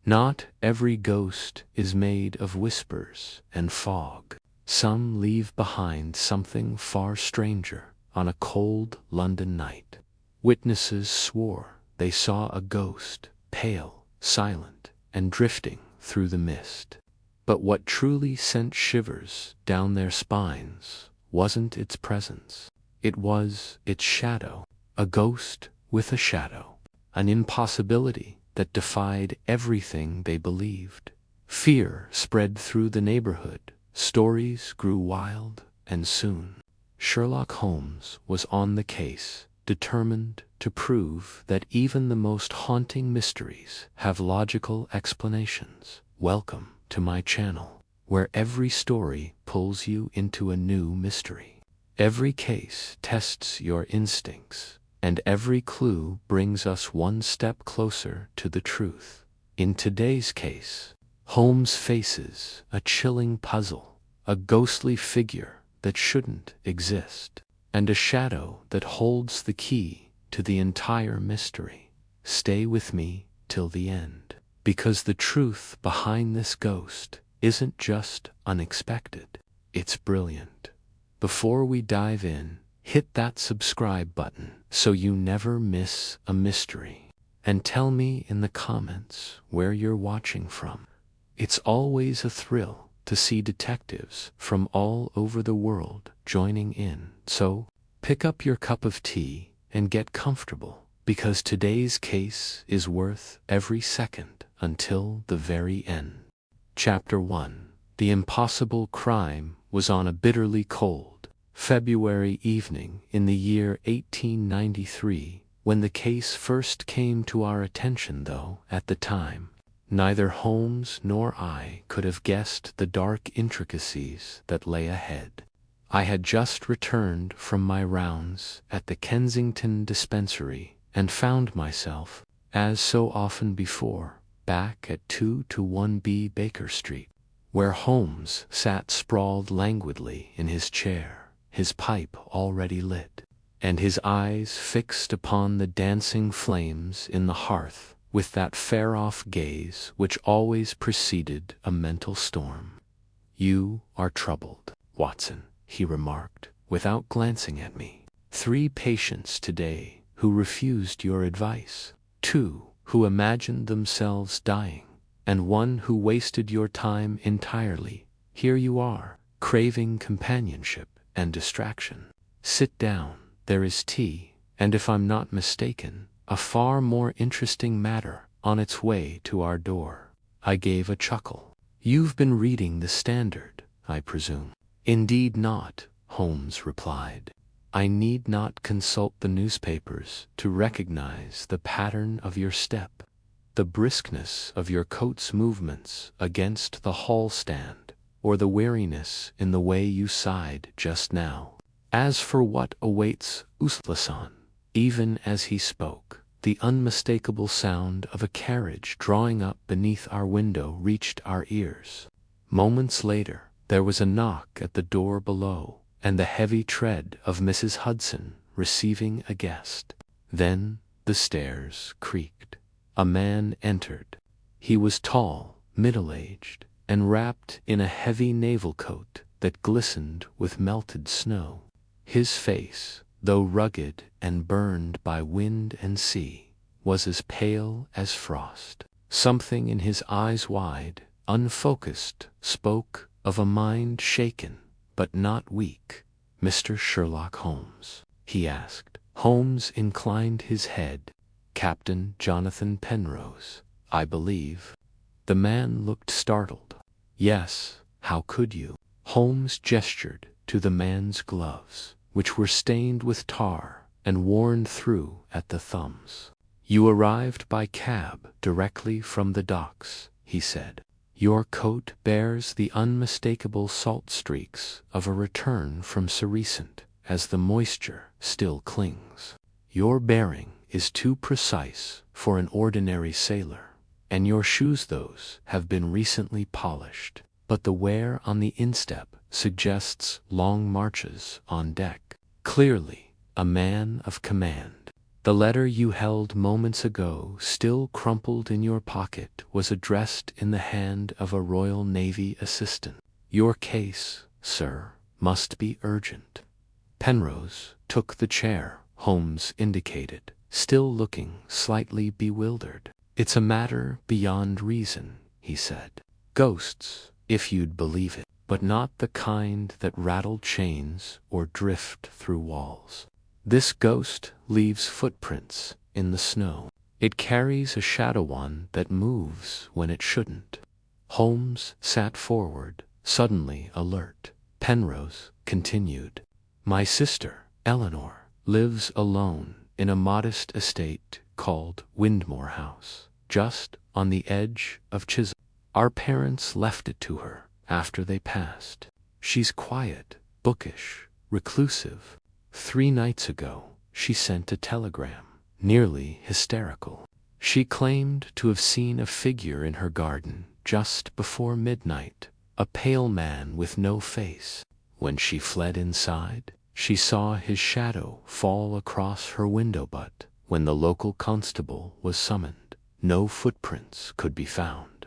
Not every ghost is made of whispers and fog. Some leave behind something far stranger on a cold London night. Witnesses swore they saw a ghost, pale, silent, and drifting through the mist. But what truly sent shivers down their spines wasn't its presence. It was its shadow. A ghost with a shadow. An impossibility that defied everything they believed. Fear spread through the neighborhood. Stories grew wild, and soon Sherlock Holmes was on the case, determined to prove that even the most haunting mysteries have logical explanations. Welcome to my channel, where every story pulls you into a new mystery. Every case tests your instincts, and every clue brings us one step closer to the truth. In today's case, Holmes faces a chilling puzzle, a ghostly figure that shouldn't exist, and a shadow that holds the key to the entire mystery. Stay with me till the end, because the truth behind this ghost isn't just unexpected, it's brilliant. Before we dive in, hit that subscribe button so you never miss a mystery. And tell me in the comments where you're watching from. It's always a thrill to see detectives from all over the world joining in. So pick up your cup of tea and get comfortable, because today's case is worth every second until the very end. Chapter 1. The impossible crime was on a bitterly cold February evening in the year 1893 when the case first came to our attention, though at the time neither Holmes nor I could have guessed the dark intricacies that lay ahead. I had just returned from my rounds at the Kensington dispensary and found myself, as so often before, back at 221B Baker Street, where Holmes sat sprawled languidly in his chair, his pipe already lit, and his eyes fixed upon the dancing flames in the hearth with that far-off gaze which always preceded a mental storm. "You are troubled, Watson," he remarked, without glancing at me. "3 patients today who refused your advice, 2 who imagined themselves dying, and 1 who wasted your time entirely. Here you are, craving companionship and distraction. Sit down, there is tea, and if I'm not mistaken, a far more interesting matter on its way to our door." I gave a chuckle. "You've been reading the Standard, I presume?" "Indeed not," Holmes replied. "I need not consult the newspapers to recognize the pattern of your step, the briskness of your coat's movements against the hall stand, or the weariness in the way you sighed just now. As for what awaits Usleson," even as he spoke, the unmistakable sound of a carriage drawing up beneath our window reached our ears. Moments later, there was a knock at the door below, and the heavy tread of Mrs. Hudson receiving a guest. Then the stairs creaked. A man entered. He was tall, middle-aged, and wrapped in a heavy naval coat that glistened with melted snow. His face, though rugged and burned by wind and sea, was as pale as frost. Something in his eyes, wide, unfocused, spoke of a mind shaken, but not weak. "Mr. Sherlock Holmes?" he asked. Holmes inclined his head. "Captain Jonathan Penrose, I believe." The man looked startled. "Yes, how could you?" Holmes gestured to the man's gloves, which were stained with tar and worn through at the thumbs. "You arrived by cab directly from the docks," he said. "Your coat bears the unmistakable salt streaks of a return from Cerescent, as the moisture still clings. Your bearing is too precise for an ordinary sailor, and your shoes, those have been recently polished, but the wear on the instep suggests long marches on deck. Clearly a man of command." The letter you held moments ago, still crumpled in your pocket, was addressed in the hand of a Royal Navy assistant. Your case, sir, must be urgent. Penrose took the chair Holmes indicated, still looking slightly bewildered. It's a matter beyond reason, he said. Ghosts, if you'd believe it, but not the kind that rattle chains or drift through walls. This ghost leaves footprints in the snow. It carries a shadow one that moves when it shouldn't. Holmes sat forward, suddenly alert. Penrose continued. My sister, Eleanor, lives alone in a modest estate called Windmore House, just on the edge of Chisholm. Our parents left it to her after they passed. She's quiet, bookish, reclusive. 3 nights ago, she sent a telegram, nearly hysterical. She claimed to have seen a figure in her garden just before midnight, a pale man with no face. When she fled inside, she saw his shadow fall across her window, but when the local constable was summoned, no footprints could be found.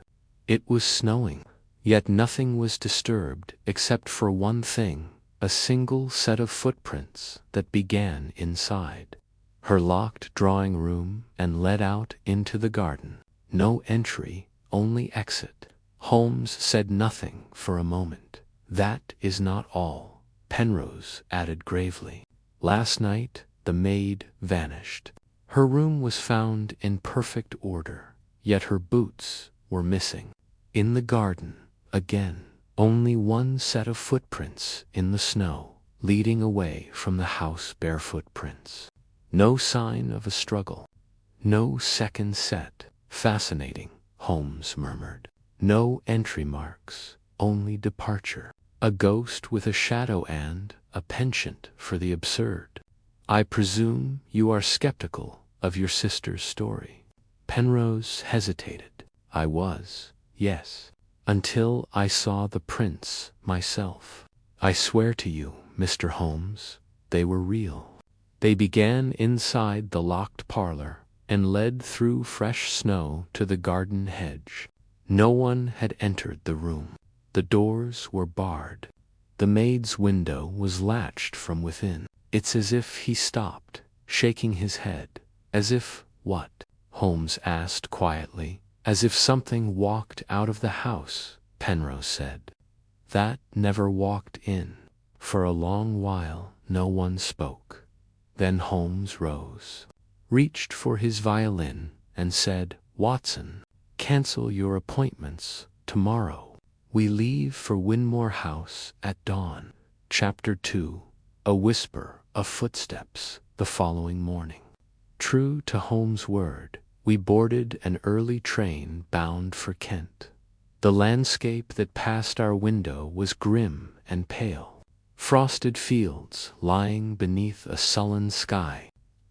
It was snowing, yet nothing was disturbed except for one thing, a single set of footprints that began inside her locked drawing room and led out into the garden. No entry, only exit. Holmes said nothing for a moment. That is not all, Penrose added gravely. Last night, the maid vanished. Her room was found in perfect order, yet her boots were missing. In the garden, again, only one set of footprints in the snow, leading away from the house, bare footprints. No sign of a struggle. No second set. Fascinating, Holmes murmured. No entry marks, only departure. A ghost with a shadow and a penchant for the absurd. I presume you are skeptical of your sister's story. Penrose hesitated. I was, yes, until I saw the prints myself. I swear to you, Mr. Holmes, they were real. They began inside the locked parlor and led through fresh snow to the garden hedge. No one had entered the room. The doors were barred. The maid's window was latched from within. It's as if he stopped, shaking his head. As if what? Holmes asked quietly. As if something walked out of the house, Penrose said. That never walked in. For a long while, no one spoke. Then Holmes rose, reached for his violin, and said, Watson, cancel your appointments tomorrow. We leave for Windmore House at dawn. Chapter 2. A whisper of footsteps the following morning. True to Holmes' word, we boarded an early train bound for Kent. The landscape that passed our window was grim and pale. Frosted fields lying beneath a sullen sky.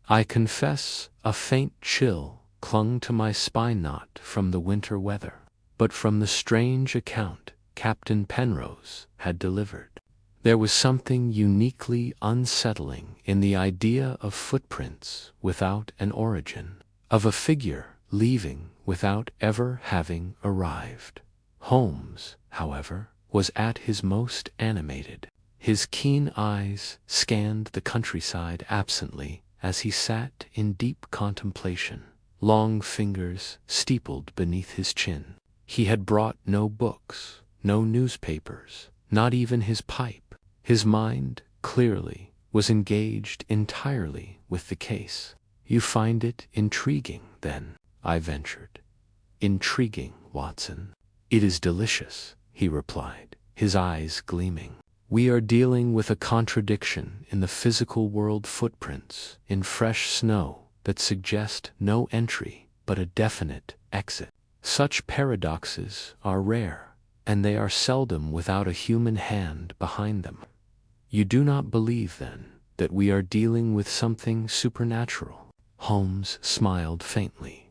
I confess a faint chill clung to my spine, not from the winter weather, but from the strange account Captain Penrose had delivered. There was something uniquely unsettling in the idea of footprints without an origin, of a figure leaving without ever having arrived. Holmes, however, was at his most animated. His keen eyes scanned the countryside absently as he sat in deep contemplation, long fingers steepled beneath his chin. He had brought no books, no newspapers, not even his pipe. His mind, clearly, was engaged entirely with the case. You find it intriguing, then? I ventured. Intriguing, Watson. It is delicious, he replied, his eyes gleaming. We are dealing with a contradiction in the physical world, footprints in fresh snow that suggest no entry but a definite exit. Such paradoxes are rare, and they are seldom without a human hand behind them. You do not believe, then, that we are dealing with something supernatural? Holmes smiled faintly.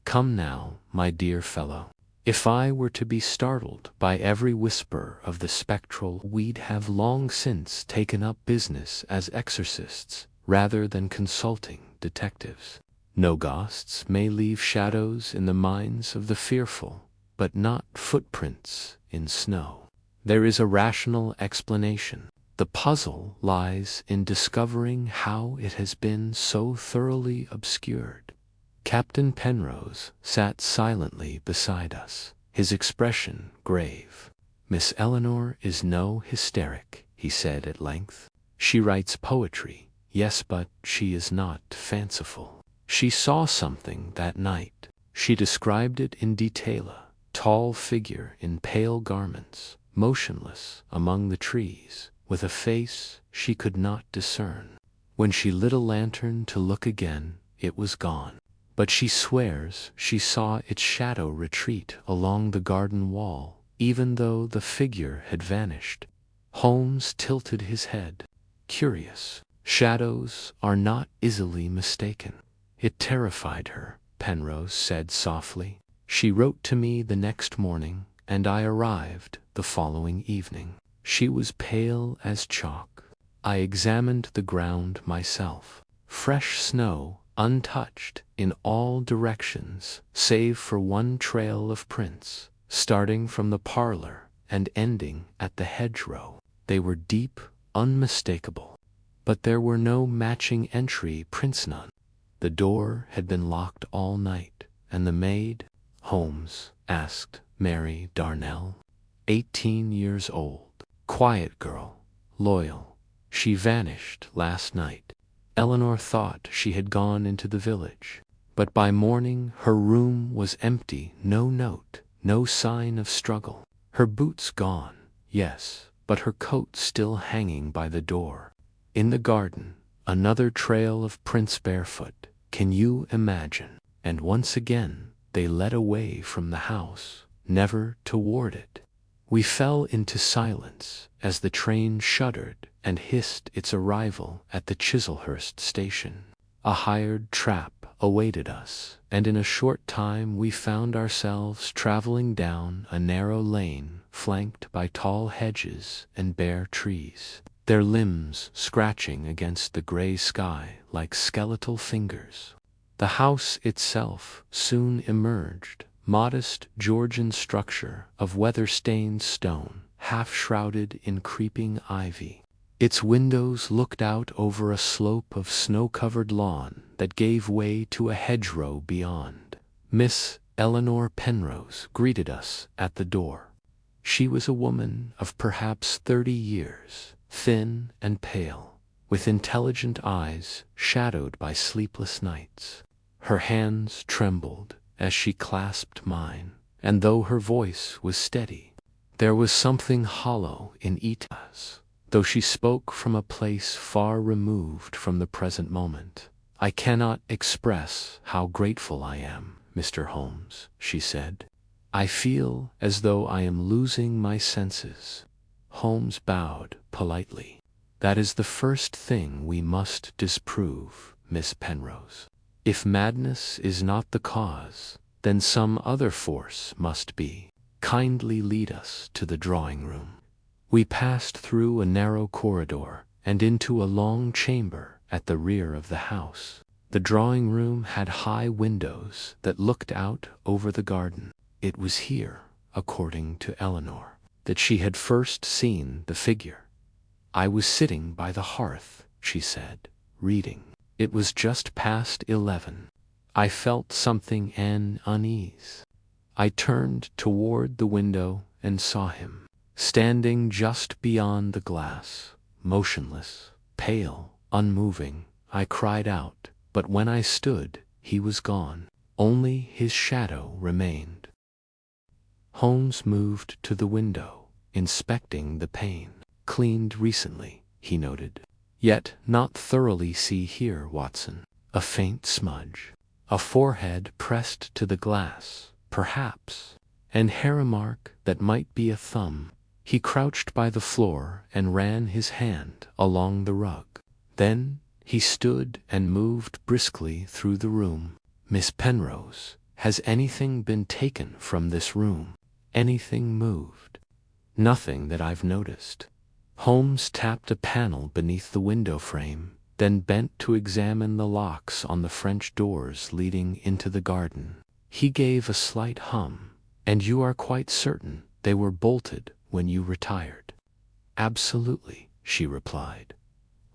Come now, my dear fellow. If I were to be startled by every whisper of the spectral, we'd have long since taken up business as exorcists rather than consulting detectives. No ghosts may leave shadows in the minds of the fearful, but not footprints in snow. There is a rational explanation. The puzzle lies in discovering how it has been so thoroughly obscured. Captain Penrose sat silently beside us, his expression grave. "Miss Eleanor is no hysteric," he said at length. "She writes poetry, yes, but she is not fanciful. She saw something that night. She described it in detail, a tall figure in pale garments, motionless among the trees, with a face she could not discern. When she lit a lantern to look again, it was gone. But she swears she saw its shadow retreat along the garden wall, even though the figure had vanished." Holmes tilted his head. "Curious. Shadows are not easily mistaken." "It terrified her," Penrose said softly. "She wrote to me the next morning, and I arrived the following evening. She was pale as chalk. I examined the ground myself. Fresh snow, untouched in all directions, save for one trail of prints, starting from the parlor and ending at the hedgerow. They were deep, unmistakable. But there were no matching entry prints, none. The door had been locked all night, and the maid," Holmes asked. "Mary Darnell, 18 years old, quiet girl, loyal. She vanished last night. Eleanor thought she had gone into the village, but by morning her room was empty, no note, no sign of struggle. Her boots gone, yes, but her coat still hanging by the door. In the garden, another trail of prints barefoot. Can you imagine?" And once again they led away from the house, never toward it. We fell into silence as the train shuddered and hissed its arrival at the Chislehurst station. A hired trap awaited us, and in a short time we found ourselves traveling down a narrow lane flanked by tall hedges and bare trees, their limbs scratching against the gray sky like skeletal fingers. The house itself soon emerged, modest Georgian structure of weather-stained stone, half-shrouded in creeping ivy. Its windows looked out over a slope of snow-covered lawn that gave way to a hedgerow beyond. Miss Eleanor Penrose greeted us at the door. She was a woman of perhaps 30 years, thin and pale, with intelligent eyes shadowed by sleepless nights. Her hands trembled as she clasped mine, and though her voice was steady, there was something hollow in each. Though she spoke from a place far removed from the present moment. "I cannot express how grateful I am, Mr. Holmes," she said. "I feel as though I am losing my senses." Holmes bowed politely. "That is the first thing we must disprove, Miss Penrose. If madness is not the cause, then some other force must be. Kindly lead us to the drawing-room." We passed through a narrow corridor and into a long chamber at the rear of the house. The drawing-room had high windows that looked out over the garden. It was here, according to Eleanor, that she had first seen the figure. "I was sitting by the hearth," she said, "reading. It was just past 11. I felt something an unease. I turned toward the window and saw him, standing just beyond the glass, motionless, pale, unmoving. I cried out, but when I stood, he was gone. Only his shadow remained." Holmes moved to the window, inspecting the pane. "Cleaned recently," he noted. "Yet not thoroughly. See here, Watson. A faint smudge. A forehead pressed to the glass, perhaps, and hair mark that might be a thumb." He crouched by the floor and ran his hand along the rug. Then he stood and moved briskly through the room. "Miss Penrose, has anything been taken from this room? Anything moved?" "Nothing that I've noticed." Holmes tapped a panel beneath the window frame, then bent to examine the locks on the French doors leading into the garden. He gave a slight hum. "And you are quite certain they were bolted when you retired?" "Absolutely," she replied.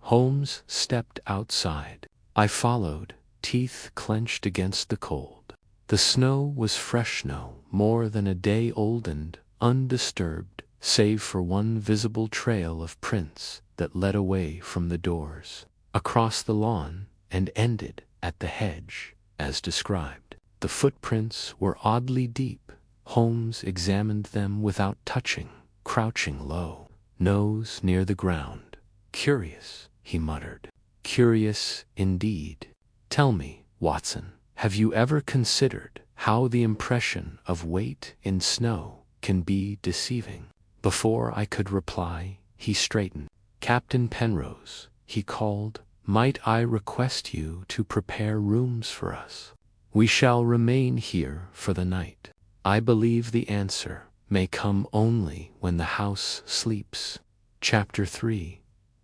Holmes stepped outside. I followed, teeth clenched against the cold. The snow was fresh snow, more than a day old and undisturbed, save for one visible trail of prints that led away from the doors, across the lawn, and ended at the hedge, as described. The footprints were oddly deep. Holmes examined them without touching, crouching low, nose near the ground. "Curious," he muttered. "Curious indeed. Tell me, Watson, have you ever considered how the impression of weight in snow can be deceiving?" Before I could reply, he straightened. "Captain Penrose," he called, "might I request you to prepare rooms for us? We shall remain here for the night. I believe the answer may come only when the house sleeps." Chapter 3.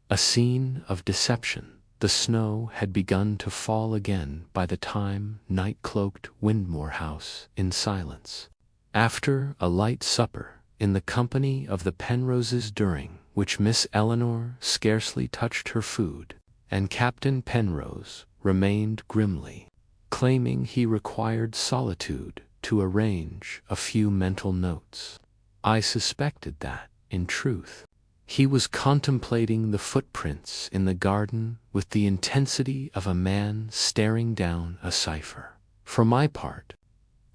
A scene of deception. The snow had begun to fall again by the time night cloaked Windmore House in silence. After a light supper, in the company of the Penroses, during which Miss Eleanor scarcely touched her food, and Captain Penrose remained grimly, claiming he required solitude to arrange a few mental notes, I suspected that, in truth, he was contemplating the footprints in the garden with the intensity of a man staring down a cipher. For my part,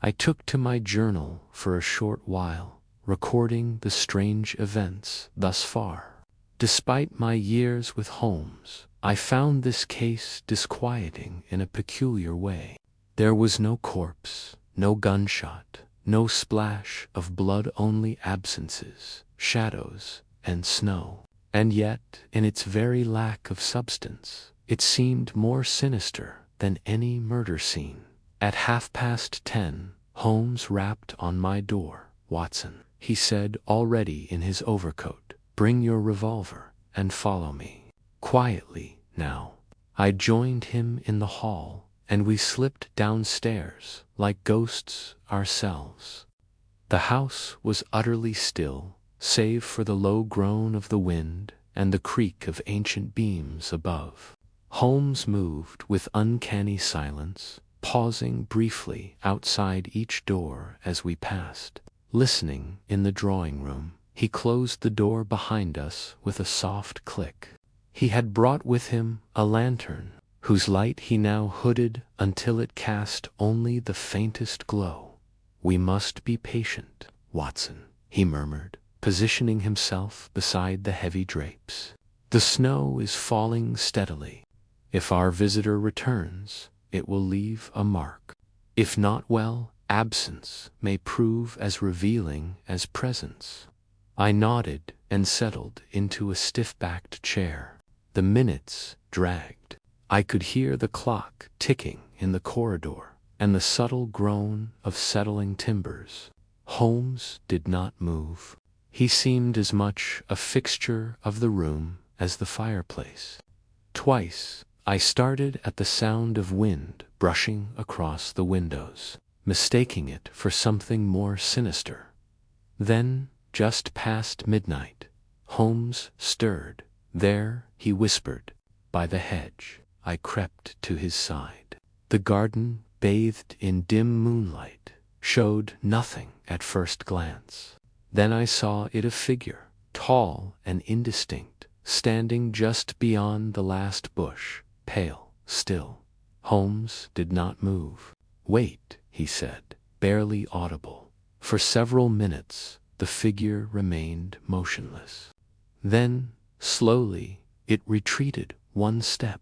I took to my journal for a short while, recording the strange events thus far. Despite my years with Holmes, I found this case disquieting in a peculiar way. There was no corpse, no gunshot, no splash of blood, only absences, shadows, and snow. And yet, in its very lack of substance, it seemed more sinister than any murder scene. At 10:30, Holmes rapped on my door. "Watson," he said, already in his overcoat, "bring your revolver and follow me." Quietly, now. I joined him in the hall, and we slipped downstairs like ghosts ourselves. The house was utterly still, save for the low groan of the wind and the creak of ancient beams above. Holmes moved with uncanny silence, pausing briefly outside each door as we passed. Listening in the drawing room, he closed the door behind us with a soft click. He had brought with him a lantern, whose light he now hooded until it cast only the faintest glow. "We must be patient, Watson," he murmured, positioning himself beside the heavy drapes. "The snow is falling steadily. If our visitor returns, it will leave a mark. If not, well, absence may prove as revealing as presence." I nodded and settled into a stiff-backed chair. The minutes dragged. I could hear the clock ticking in the corridor and the subtle groan of settling timbers. Holmes did not move. He seemed as much a fixture of the room as the fireplace. Twice I started at the sound of wind brushing across the windows, mistaking it for something more sinister. Then, just past midnight, Holmes stirred. "There," he whispered, "by the hedge." I crept to his side. The garden, bathed in dim moonlight, showed nothing at first glance. Then I saw it, a figure, tall and indistinct, standing just beyond the last bush, pale, still. Holmes did not move. "Wait," he said, barely audible. For several minutes the figure remained motionless. Then, slowly, it retreated one step,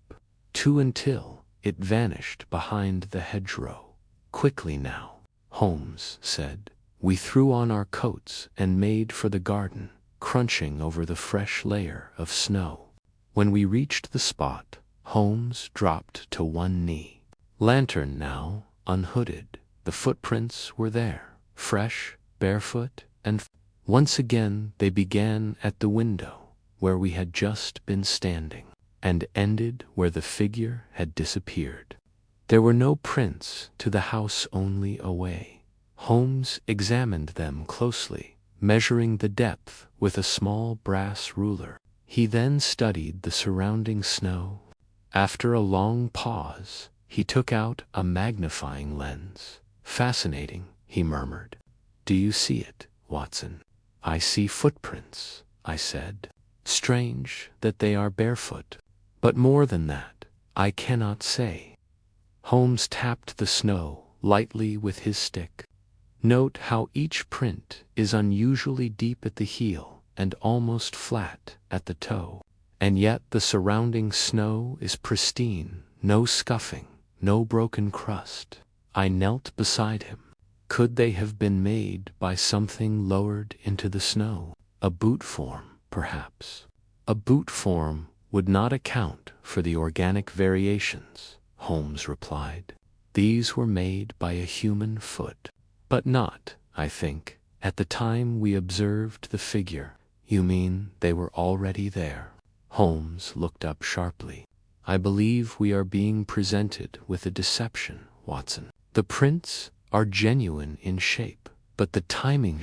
two, until it vanished behind the hedgerow. "Quickly now," Holmes said. We threw on our coats and made for the garden, crunching over the fresh layer of snow. When we reached the spot, Holmes dropped to one knee. Lantern now unhooded, the footprints were there, fresh, barefoot, and once again they began at the window where we had just been standing. and ended where the figure had disappeared. There were no prints to the house only away. Holmes examined them closely, measuring the depth with a small brass ruler. He then studied the surrounding snow. After a long pause, he took out a magnifying lens. "Fascinating," he murmured. "Do you see it, Watson?" "I see footprints," I said. "Strange that they are barefoot. But more than that, I cannot say." Holmes tapped the snow lightly with his stick. "Note how each print is unusually deep at the heel and almost flat at the toe. And yet the surrounding snow is pristine, no scuffing, no broken crust." I knelt beside him. Could they have been made by something lowered into the snow? A boot form, perhaps. "A boot form would not account for the organic variations," Holmes replied. "These were made by a human foot." "But not, I think, at the time we observed the figure." "You mean they were already there?" Holmes looked up sharply. "I believe we are being presented with a deception, Watson. The prints are genuine in shape, but the timing,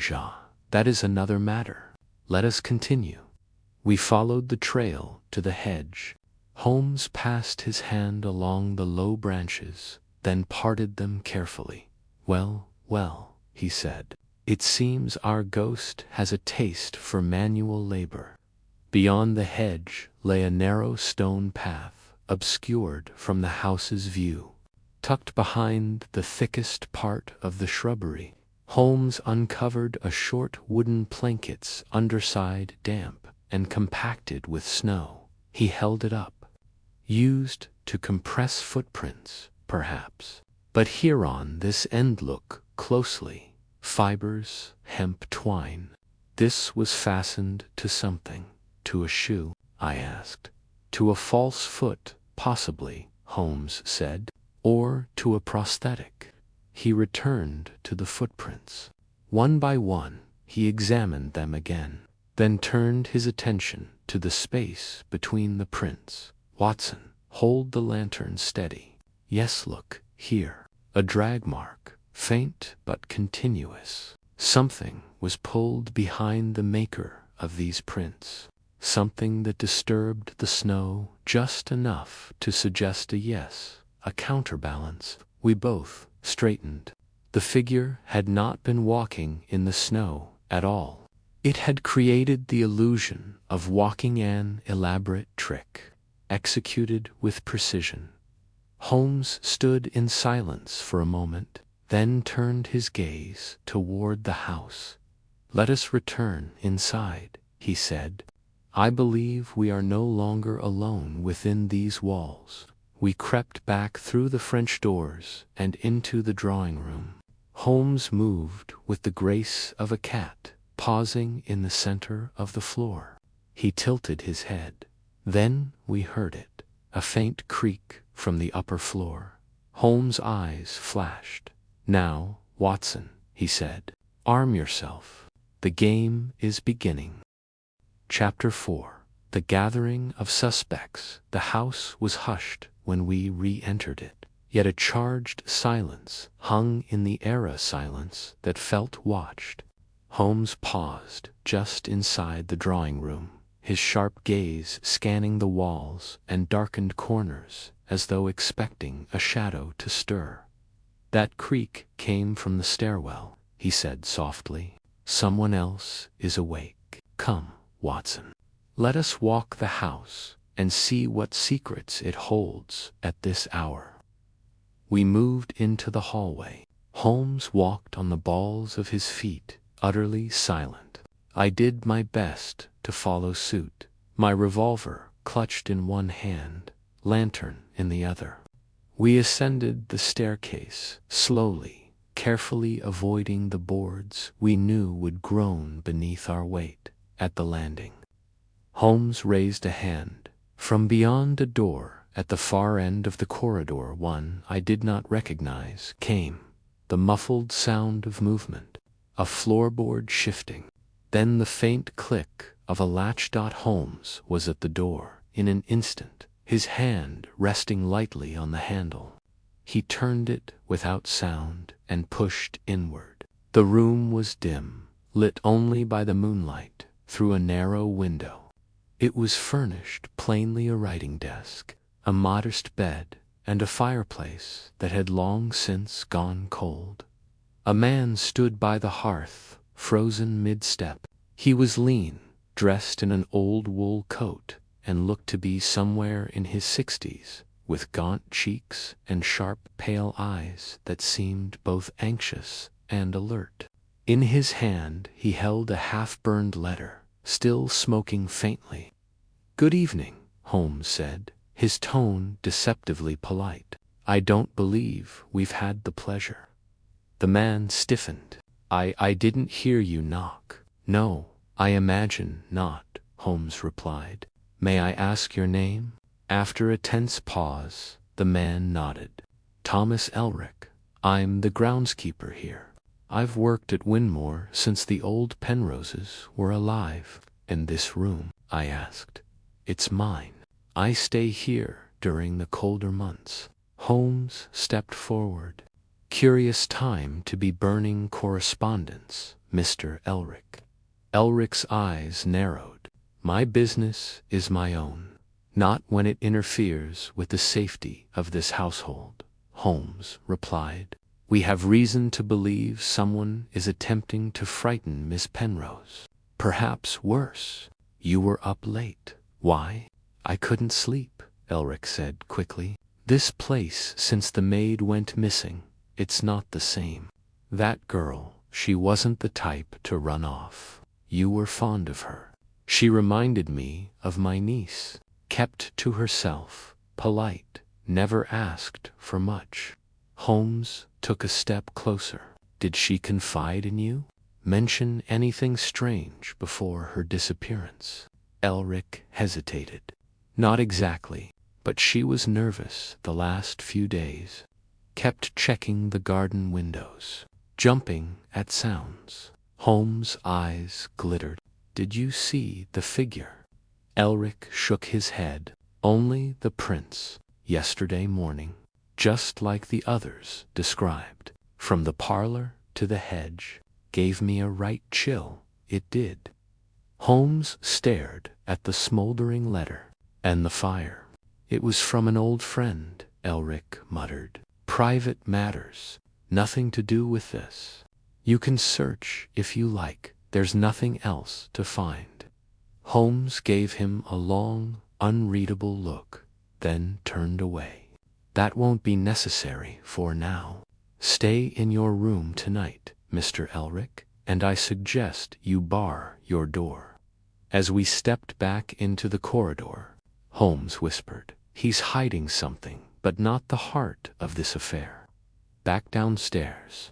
that is another matter. Let us continue." We followed the trail to the hedge. Holmes passed his hand along the low branches, then parted them carefully. "Well, well," he said, "it seems our ghost has a taste for manual labor." Beyond the hedge lay a narrow stone path, obscured from the house's view. Tucked behind the thickest part of the shrubbery, Holmes uncovered a short wooden planket's underside damp and compacted with snow. He held it up. "Used to compress footprints, perhaps. But here on this end, look closely. Fibers, hemp twine. This was fastened to something." "To a shoe?" I asked. "To a false foot, possibly," Holmes said. "Or to a prosthetic." He returned to the footprints. One by one, he examined them again, then turned his attention to the space between the prints. "Watson, hold the lantern steady. Yes, look, here. A drag mark, faint but continuous. Something was pulled behind the maker of these prints. Something that disturbed the snow just enough to suggest a counterbalance." We both straightened. The figure had not been walking in the snow at all. It had created the illusion of walking, an elaborate trick, executed with precision. Holmes stood in silence for a moment, then turned his gaze toward the house. "Let us return inside," he said. "I believe we are no longer alone within these walls." We crept back through the French doors and into the drawing room. Holmes moved with the grace of a cat, pausing in the center of the floor. He tilted his head. Then we heard it, a faint creak from the upper floor. Holmes' eyes flashed. "Now, Watson," he said, "arm yourself. The game is beginning." Chapter 4. The Gathering of Suspects. The house was hushed when we re-entered it, yet a charged silence hung in the air, a silence that felt watched. Holmes paused just inside the drawing room, his sharp gaze scanning the walls and darkened corners as though expecting a shadow to stir. "That creak came from the stairwell," he said softly. "Someone else is awake. Come, Watson. Let us walk the house and see what secrets it holds at this hour." We moved into the hallway. Holmes walked on the balls of his feet, utterly silent. I did my best to follow suit, my revolver clutched in one hand, lantern in the other. We ascended the staircase slowly, carefully avoiding the boards we knew would groan beneath our weight. At the landing, Holmes raised a hand. From beyond a door at the far end of the corridor, one I did not recognize, came the muffled sound of movement, a floorboard shifting, then the faint click of a latch. Holmes was at the door. In an instant, his hand resting lightly on the handle. He turned it without sound and pushed inward. The room was dim, lit only by the moonlight through a narrow window. It was furnished plainly: a writing desk, a modest bed, and a fireplace that had long since gone cold. A man stood by the hearth, frozen mid-step. He was lean, dressed in an old wool coat, and looked to be somewhere in his 60s, with gaunt cheeks and sharp, pale eyes that seemed both anxious and alert. In his hand he held a half-burned letter, still smoking faintly. "Good evening," Holmes said, his tone deceptively polite. "I don't believe we've had the pleasure." The man stiffened. I didn't hear you knock." "No, I imagine not," Holmes replied. "May I ask your name?" After a tense pause, the man nodded. "Thomas Elric. I'm the groundskeeper here. I've worked at Winmore since the old Penroses were alive." "And this room?" I asked. "It's mine. I stay here during the colder months." Holmes stepped forward. "Curious time to be burning correspondence, Mr. Elric." Elric's eyes narrowed. "My business is my own, not when it interferes with the safety of this household," Holmes replied. "We have reason to believe someone is attempting to frighten Miss Penrose. Perhaps worse. You were up late." "Why?" "I couldn't sleep," Elric said quickly. "This place, since the maid went missing, it's not the same. That girl, she wasn't the type to run off. You were fond of her. She reminded me of my niece. Kept to herself, polite, never asked for much." Holmes took a step closer. "Did she confide in you? Mention anything strange before her disappearance?" Elric hesitated. "Not exactly, but she was nervous the last few days. Kept checking the garden windows, jumping at sounds." Holmes' eyes glittered. "Did you see the figure?" Elric shook his head. "Only the prints, yesterday morning, just like the others described. From the parlor to the hedge. Gave me a right chill, it did." Holmes stared at the smoldering letter. "And the fire?" "It was from an old friend," Elric muttered. "Private matters. Nothing to do with this. You can search if you like. There's nothing else to find." Holmes gave him a long, unreadable look, then turned away. "That won't be necessary for now. Stay in your room tonight, Mr. Elric, and I suggest you bar your door." As we stepped back into the corridor, Holmes whispered, "He's hiding something, but not the heart of this affair." Back downstairs,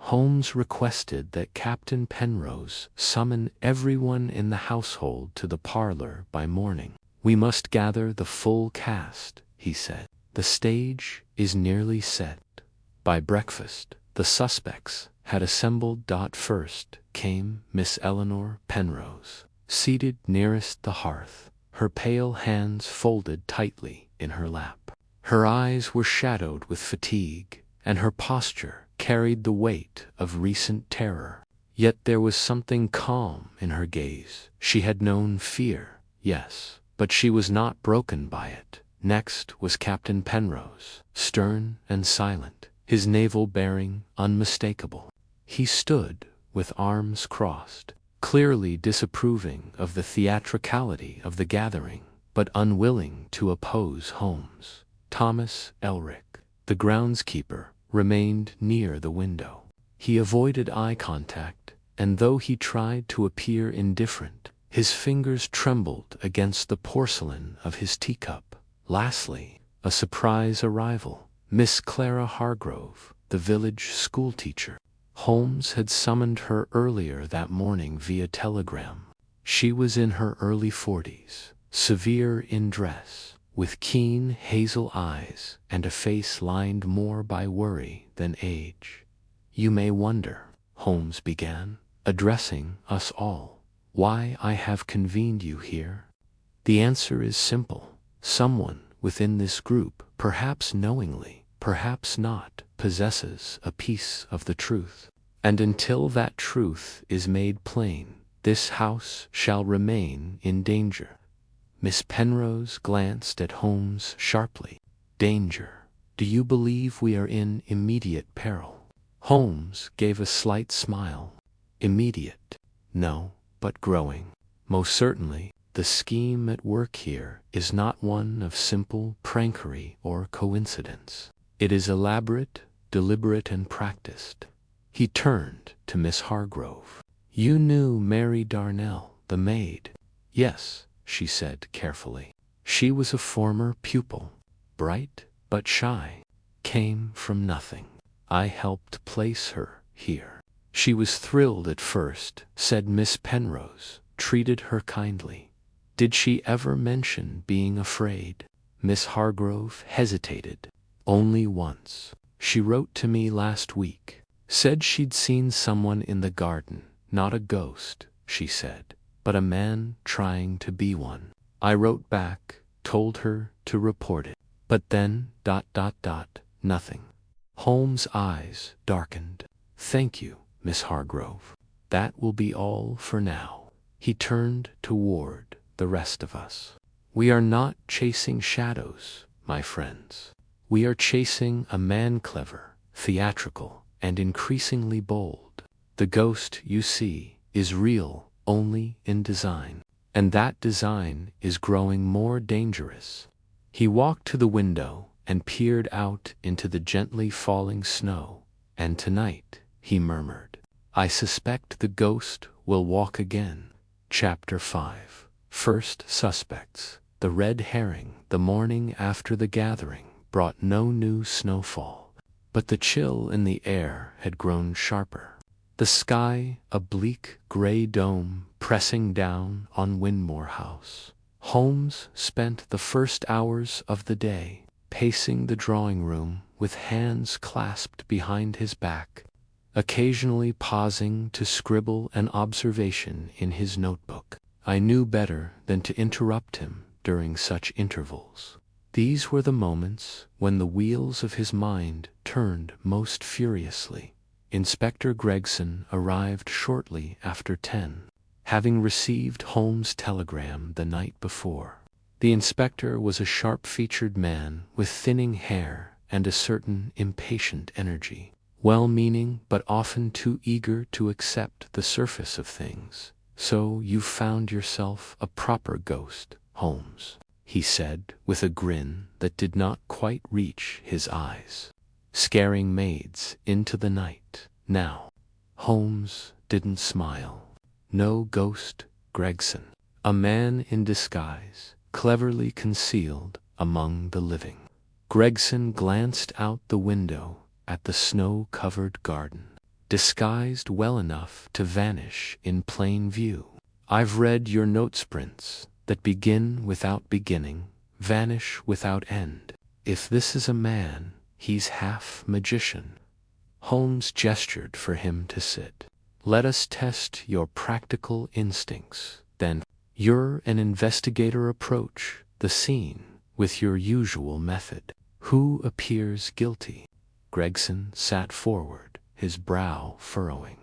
Holmes requested that Captain Penrose summon everyone in the household to the parlor by morning. "We must gather the full cast," he said. "The stage is nearly set." By breakfast, the suspects had assembled. First came Miss Eleanor Penrose, seated nearest the hearth, her pale hands folded tightly in her lap. Her eyes were shadowed with fatigue, and her posture carried the weight of recent terror. Yet there was something calm in her gaze. She had known fear, yes, but she was not broken by it. Next was Captain Penrose, stern and silent, his naval bearing unmistakable. He stood with arms crossed, clearly disapproving of the theatricality of the gathering, but unwilling to oppose Holmes. Thomas Elric, the groundskeeper, remained near the window. He avoided eye contact, and though he tried to appear indifferent, his fingers trembled against the porcelain of his teacup. Lastly, a surprise arrival. Miss Clara Hargrove, the village schoolteacher. Holmes had summoned her earlier that morning via telegram. She was in her early 40s, severe in dress, with keen hazel eyes and a face lined more by worry than age. "You may wonder," Holmes began, addressing us all, "why I have convened you here. The answer is simple. Someone within this group, perhaps knowingly, perhaps not, possesses a piece of the truth. And until that truth is made plain, this house shall remain in danger." Miss Penrose glanced at Holmes sharply. "Danger? Do you believe we are in immediate peril?" Holmes gave a slight smile. "Immediate? No, but growing. Most certainly, the scheme at work here is not one of simple prankery or coincidence. It is elaborate, deliberate, and practiced." He turned to Miss Hargrove. "You knew Mary Darnell, the maid?" "Yes," she said carefully. "She was a former pupil, bright but shy, came from nothing. I helped place her here." "She was thrilled at first," said Miss Penrose, "treated her kindly." "Did she ever mention being afraid?" Miss Hargrove hesitated. "Only once. She wrote to me last week. Said she'd seen someone in the garden, not a ghost, she said, but a man trying to be one. I wrote back, told her to report it. But then, nothing." Holmes' eyes darkened. "Thank you, Miss Hargrove. That will be all for now." He turned toward the rest of us. "We are not chasing shadows, my friends. We are chasing a man clever, theatrical, and increasingly bold. The ghost, you see, is real only in design, and that design is growing more dangerous." He walked to the window and peered out into the gently falling snow. "And tonight," he murmured, "I suspect the ghost will walk again." Chapter 5. First Suspects. The red herring. The morning after the gathering brought no new snowfall, but the chill in the air had grown sharper. The sky a bleak gray dome pressing down on Winmore House. Holmes spent the first hours of the day pacing the drawing room with hands clasped behind his back, occasionally pausing to scribble an observation in his notebook. I knew better than to interrupt him during such intervals. These were the moments when the wheels of his mind turned most furiously. Inspector Gregson arrived shortly after 10, having received Holmes' telegram the night before. The inspector was a sharp-featured man with thinning hair and a certain impatient energy, well-meaning but often too eager to accept the surface of things. "So you've found yourself a proper ghost, Holmes," he said with a grin that did not quite reach his eyes. "Scaring maids into the night, now." Holmes didn't smile. No ghost, Gregson. A man in disguise, cleverly concealed among the living. Gregson glanced out the window at the snow-covered garden. Disguised well enough to vanish in plain view. "I've read your notesprints that begin without beginning, vanish without end. If this is a man, he's half magician." Holmes gestured for him to sit. "Let us test your practical instincts, then. You're an investigator. Approach the scene with your usual method. Who appears guilty?" Gregson sat forward, his brow furrowing.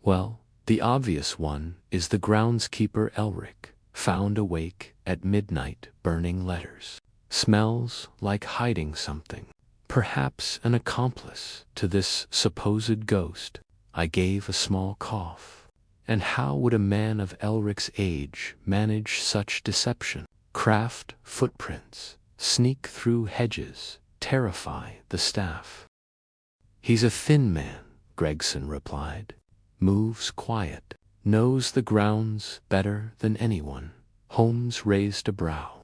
"Well, the obvious one is the groundskeeper Elric, found awake at midnight burning letters. Smells like hiding something. Perhaps an accomplice to this supposed ghost." I gave a small cough. "And how would a man of Elric's age manage such deception? Craft footprints, sneak through hedges, terrify the staff." "He's a thin man," Gregson replied. "Moves quiet, knows the grounds better than anyone." Holmes raised a brow.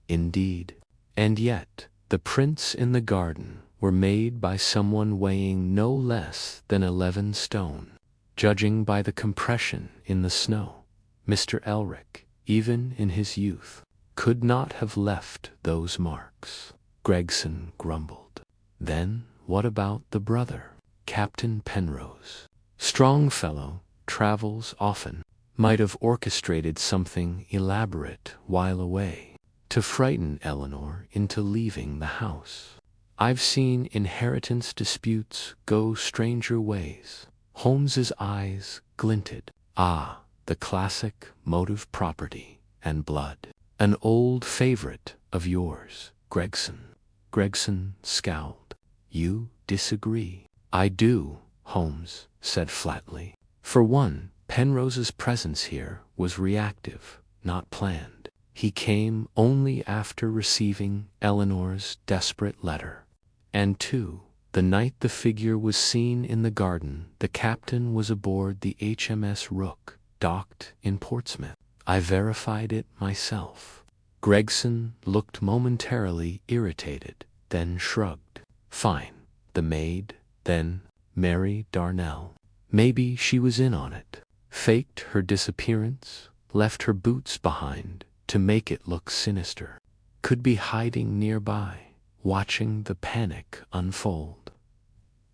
"Indeed. And yet, the prints in the garden were made by someone weighing no less than 11 stone. Judging by the compression in the snow, Mr. Elric, even in his youth, could not have left those marks." Gregson grumbled. "Then what about the brother, Captain Penrose? Strong fellow, travels often. Might have orchestrated something elaborate while away." to frighten Eleanor into leaving the house. I've seen inheritance disputes go stranger ways. Holmes's eyes glinted. Ah, the classic motive, property and blood. An old favorite of yours, Gregson. Gregson scowled. You disagree? I do, Holmes said flatly. For one, Penrose's presence here was reactive, not planned. He came only after receiving Eleanor's desperate letter. And two, the night the figure was seen in the garden, the captain was aboard the HMS Rook, docked in Portsmouth. I verified it myself. Gregson looked momentarily irritated, then shrugged. Fine. The maid, then Mary Darnell. Maybe she was in on it. Faked her disappearance, left her boots behind to make it look sinister. Could be hiding nearby, watching the panic unfold.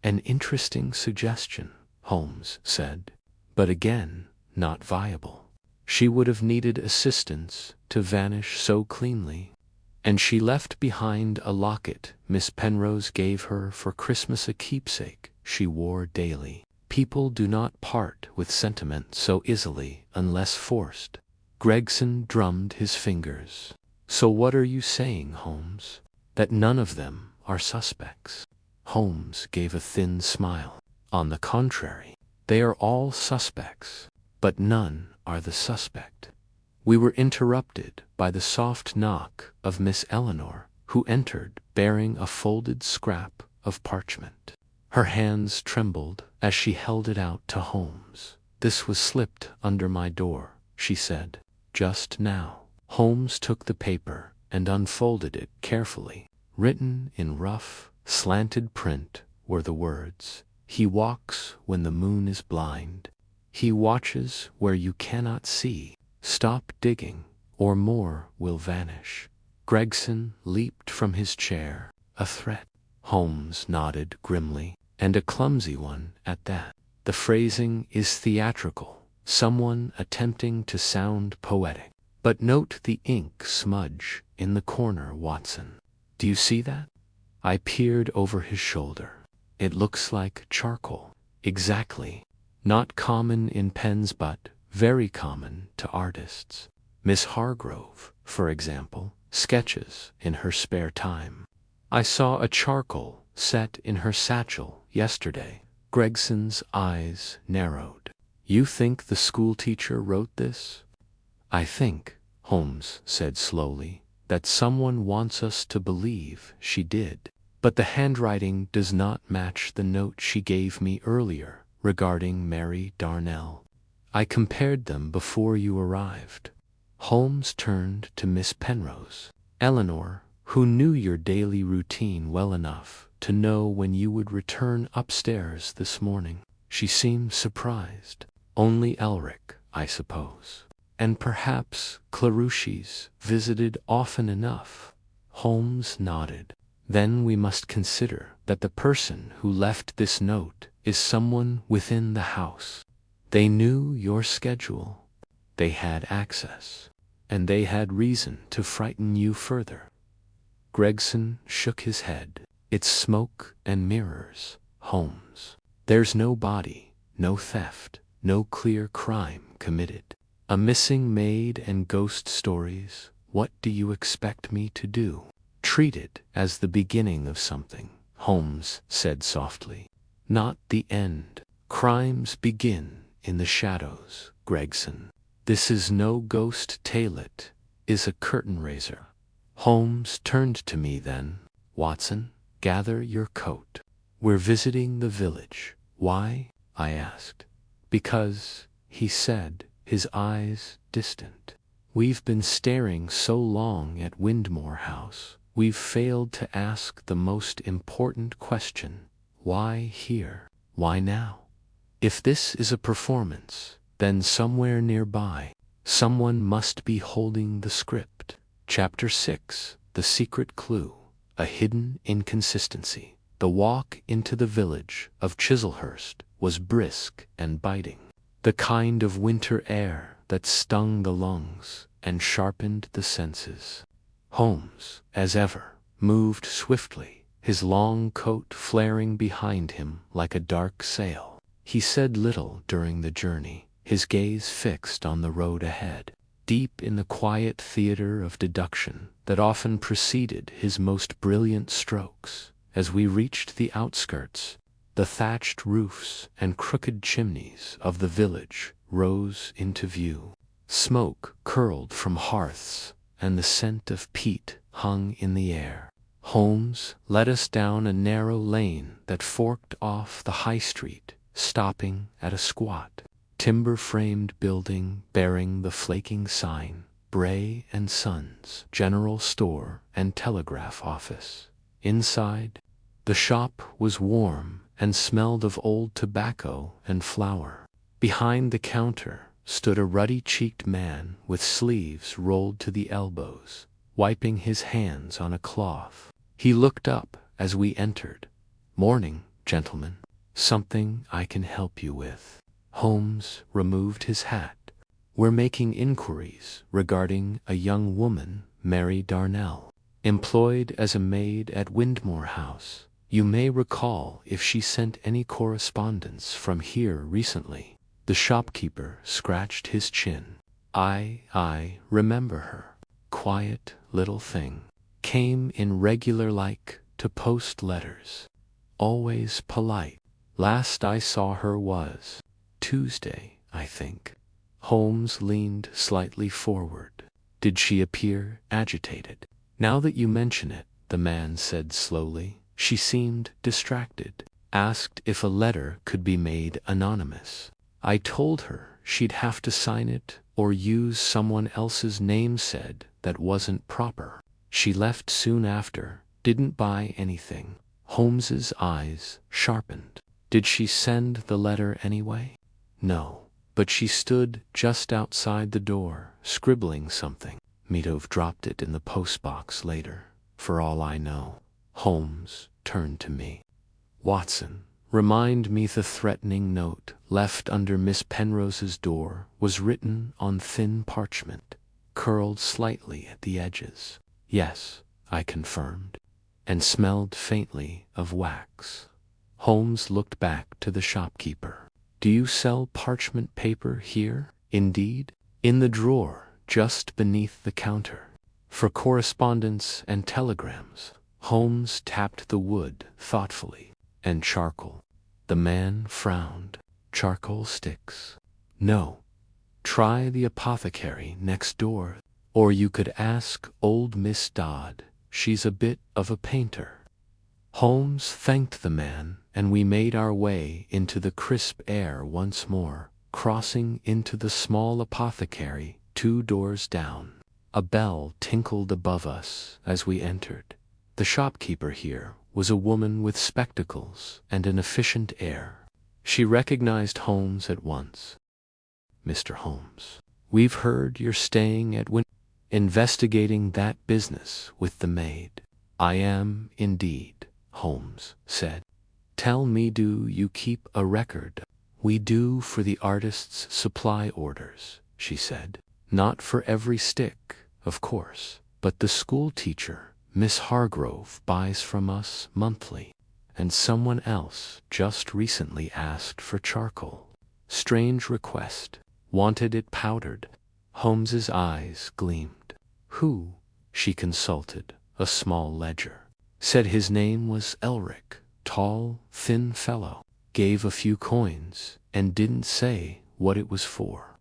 An interesting suggestion, Holmes said, but again, not viable. She would have needed assistance to vanish so cleanly. And she left behind a locket Miss Penrose gave her for Christmas, a keepsake she wore daily. People do not part with sentiment so easily unless forced. Gregson drummed his fingers. So what are you saying, Holmes? That none of them are suspects? Holmes gave a thin smile. On the contrary, they are all suspects, but none are the suspect. We were interrupted by the soft knock of Miss Eleanor, who entered bearing a folded scrap of parchment. Her hands trembled as she held it out to Holmes. This was slipped under my door, she said, just now. Holmes took the paper and unfolded it carefully. Written in rough, slanted print were the words, "He walks when the moon is blind. He watches where you cannot see. Stop digging, or more will vanish." Gregson leaped from his chair. A threat? Holmes nodded grimly, and a clumsy one at that. The phrasing is theatrical, someone attempting to sound poetic. But note the ink smudge in the corner, Watson. Do you see that? I peered over his shoulder. It looks like charcoal. Exactly. Not common in pens, but very common to artists. Miss Hargrove, for example, sketches in her spare time. I saw a charcoal set in her satchel yesterday. Gregson's eyes narrowed. You think the schoolteacher wrote this? I think, Holmes said slowly, that someone wants us to believe she did. But the handwriting does not match the note she gave me earlier regarding Mary Darnell. I compared them before you arrived. Holmes turned to Miss Penrose. Eleanor, who knew your daily routine well enough to know when you would return upstairs this morning. She seemed surprised. Only Elric, I suppose. And perhaps Clarucci's visited often enough. Holmes nodded. Then we must consider that the person who left this note is someone within the house. They knew your schedule. They had access. And they had reason to frighten you further. Gregson shook his head. It's smoke and mirrors, Holmes. There's no body, no theft, no clear crime committed. A missing maid and ghost stories. What do you expect me to do? Treat it as the beginning of something, Holmes said softly. Not the end. Crimes begin in the shadows, Gregson. This is no ghost tale, it is a curtain raiser. Holmes turned to me then. Watson, gather your coat. We're visiting the village. Why? I asked. Because, he said, his eyes distant. We've been staring so long at Windmore House, we've failed to ask the most important question. Why here? Why now? If this is a performance, then somewhere nearby, someone must be holding the script. Chapter 6, The Secret Clue, A Hidden Inconsistency. The walk into the village of Chislehurst was brisk and biting, the kind of winter air that stung the lungs and sharpened the senses. Holmes, as ever, moved swiftly, his long coat flaring behind him like a dark sail. He said little during the journey, his gaze fixed on the road ahead, deep in the quiet theater of deduction that often preceded his most brilliant strokes. As we reached the outskirts, the thatched roofs and crooked chimneys of the village rose into view. Smoke curled from hearths, and the scent of peat hung in the air. Holmes led us down a narrow lane that forked off the high street, stopping at a squat, timber-framed building bearing the flaking sign, Bray and Sons General Store and Telegraph Office. Inside, the shop was warm and smelled of old tobacco and flour. Behind the counter stood a ruddy-cheeked man with sleeves rolled to the elbows, wiping his hands on a cloth. He looked up as we entered. "Morning, gentlemen. Something I can help you with." Holmes removed his hat. "We're making inquiries regarding a young woman, Mary Darnell, employed as a maid at Windmore House. You may recall if she sent any correspondence from here recently." The shopkeeper scratched his chin. I remember her. Quiet little thing. Came in regular like to post letters. Always polite. Last I saw her was Tuesday, I think." Holmes leaned slightly forward. "Did she appear agitated?" "Now that you mention it," the man said slowly, "she seemed distracted. Asked if a letter could be made anonymous. I told her she'd have to sign it or use someone else's name, said that wasn't proper. She left soon after, didn't buy anything." Holmes's eyes sharpened. "Did she send the letter anyway?" "No, but she stood just outside the door, scribbling something. Meadove dropped it in the postbox later, for all I know." Holmes turned to me. "Watson, remind me the threatening note left under Miss Penrose's door was written on thin parchment, curled slightly at the edges." "Yes," I confirmed, "and smelled faintly of wax." Holmes looked back to the shopkeeper. "Do you sell parchment paper here?" "Indeed. In the drawer, just beneath the counter. For correspondence and telegrams." Holmes tapped the wood thoughtfully. "And charcoal?" The man frowned. "Charcoal sticks?" "No. Try the apothecary next door. Or you could ask old Miss Dodd. She's a bit of a painter." Holmes thanked the man, and we made our way into the crisp air once more, crossing into the small apothecary 2 doors down. A bell tinkled above us as we entered. The shopkeeper here was a woman with spectacles and an efficient air. She recognized Holmes at once. "Mr. Holmes, we've heard you're staying at investigating that business with the maid." "I am indeed," Holmes said. "Tell me, do you keep a record?" "We do for the artist's supply orders," she said. "Not for every stick, of course, but the school teacher, Miss Hargrove, buys from us monthly, and someone else just recently asked for charcoal. Strange request. Wanted it powdered." Holmes's eyes gleamed. "Who?" She consulted a small ledger. "Said his name was Elric. Tall, thin fellow. Gave a few coins, and didn't say what it was for."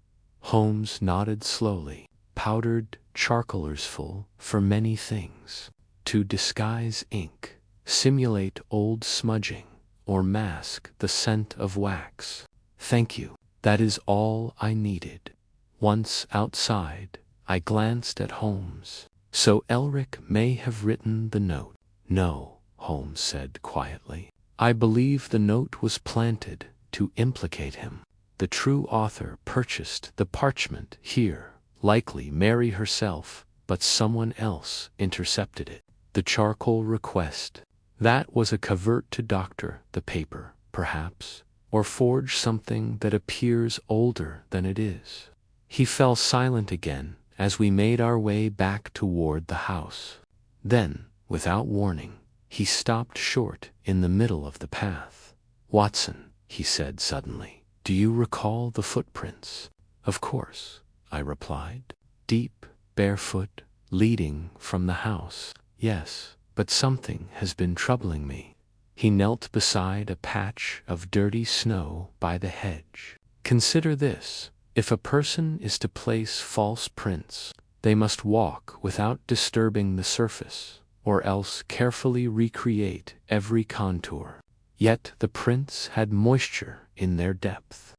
Holmes nodded slowly. "Powdered charcoalers full for many things. To disguise ink, simulate old smudging, or mask the scent of wax." "Thank you. That is all I needed." Once outside, I glanced at Holmes. "So Elric may have written the note." "No," Holmes said quietly. "I believe the note was planted to implicate him. The true author purchased the parchment here, likely Mary herself, but someone else intercepted it. The charcoal request. That was a covert to doctor the paper, perhaps, or forge something that appears older than it is." He fell silent again as we made our way back toward the house. Then, without warning, he stopped short in the middle of the path. "Watson," he said suddenly, "do you recall the footprints?" "Of course," I replied. "Deep, barefoot, leading from the house." "Yes, but something has been troubling me." He knelt beside a patch of dirty snow by the hedge. "Consider this. If a person is to place false prints, they must walk without disturbing the surface, or else carefully recreate every contour. Yet the prints had moisture in their depth.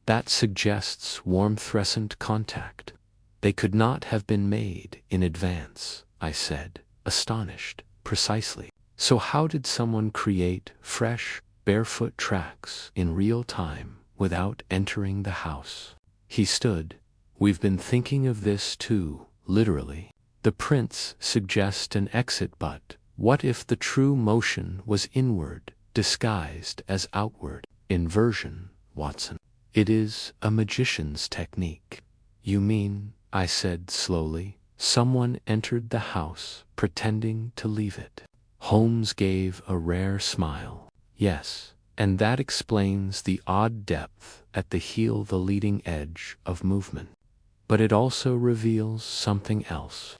That suggests warm-threscent contact. They could not have been made in advance," I said, astonished. "Precisely. So how did someone create fresh, barefoot tracks in real time without entering the house?" He stood. "We've been thinking of this too, literally. The prints suggest an exit, but what if the true motion was inward, disguised as outward? Inversion, Watson. It is a magician's technique." "You mean," I said slowly, "someone entered the house pretending to leave it?" Holmes gave a rare smile. "Yes, and that explains the odd depth at the heel, the leading edge of movement. But it also reveals something else."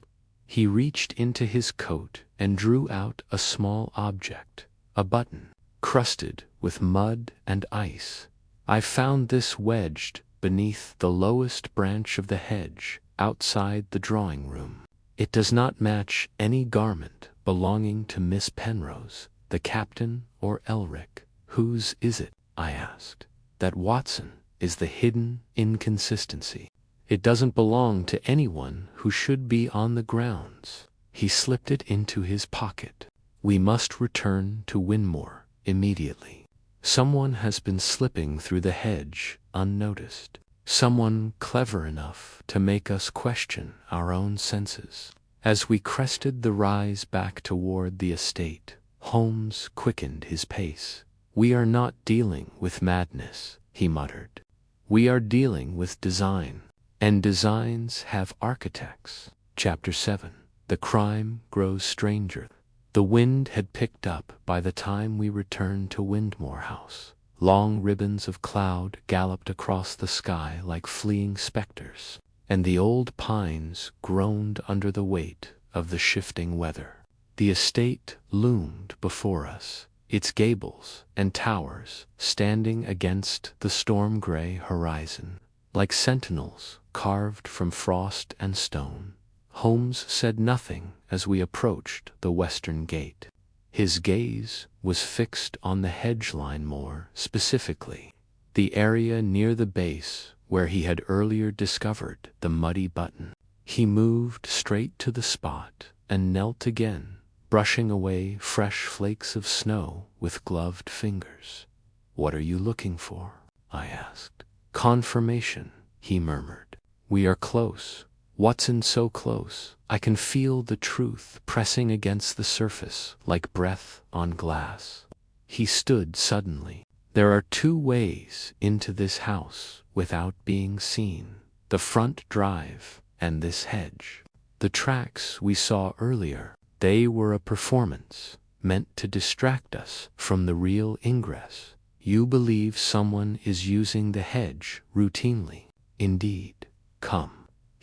He reached into his coat and drew out a small object, a button, crusted with mud and ice. "I found this wedged beneath the lowest branch of the hedge outside the drawing room. It does not match any garment belonging to Miss Penrose, the captain, or Elric." "Whose is it?" I asked. "That, Watson, is the hidden inconsistency. It doesn't belong to anyone who should be on the grounds." He slipped it into his pocket. "We must return to Winmore immediately. Someone has been slipping through the hedge unnoticed. Someone clever enough to make us question our own senses." As we crested the rise back toward the estate, Holmes quickened his pace. "We are not dealing with madness," he muttered. "We are dealing with design. And designs have architects." Chapter 7. The crime grows stranger. The wind had picked up by the time we returned to Windmore House. Long ribbons of cloud galloped across the sky like fleeing specters, and the old pines groaned under the weight of the shifting weather. The estate loomed before us, its gables and towers standing against the storm-gray horizon, like sentinels carved from frost and stone. Holmes said nothing as we approached the western gate. His gaze was fixed on the hedge line, more specifically, the area near the base where he had earlier discovered the muddy button. He moved straight to the spot and knelt again, brushing away fresh flakes of snow with gloved fingers. "What are you looking for?" I asked. "Confirmation," he murmured. "We are close. Watson, so close. I can feel the truth pressing against the surface like breath on glass." He stood suddenly. "There are two ways into this house without being seen: the front drive and this hedge. The tracks we saw earlier, they were a performance meant to distract us from the real ingress. You believe someone is using the hedge routinely?" "Indeed. Come."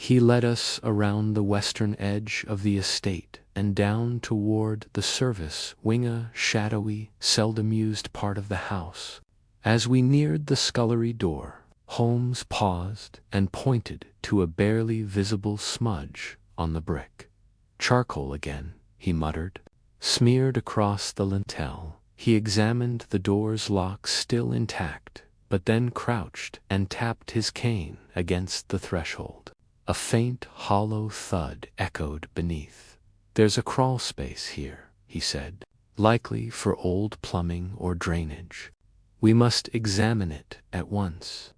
He led us around the western edge of the estate and down toward the service wing, a shadowy, seldom used part of the house. As we neared the scullery door, Holmes paused and pointed to a barely visible smudge on the brick. "Charcoal again," he muttered, "smeared across the lintel." He examined the door's lock, still intact, but then crouched and tapped his cane against the threshold. A faint, hollow thud echoed beneath. "There's a crawl space here," he said, "likely for old plumbing or drainage. We must examine it at once."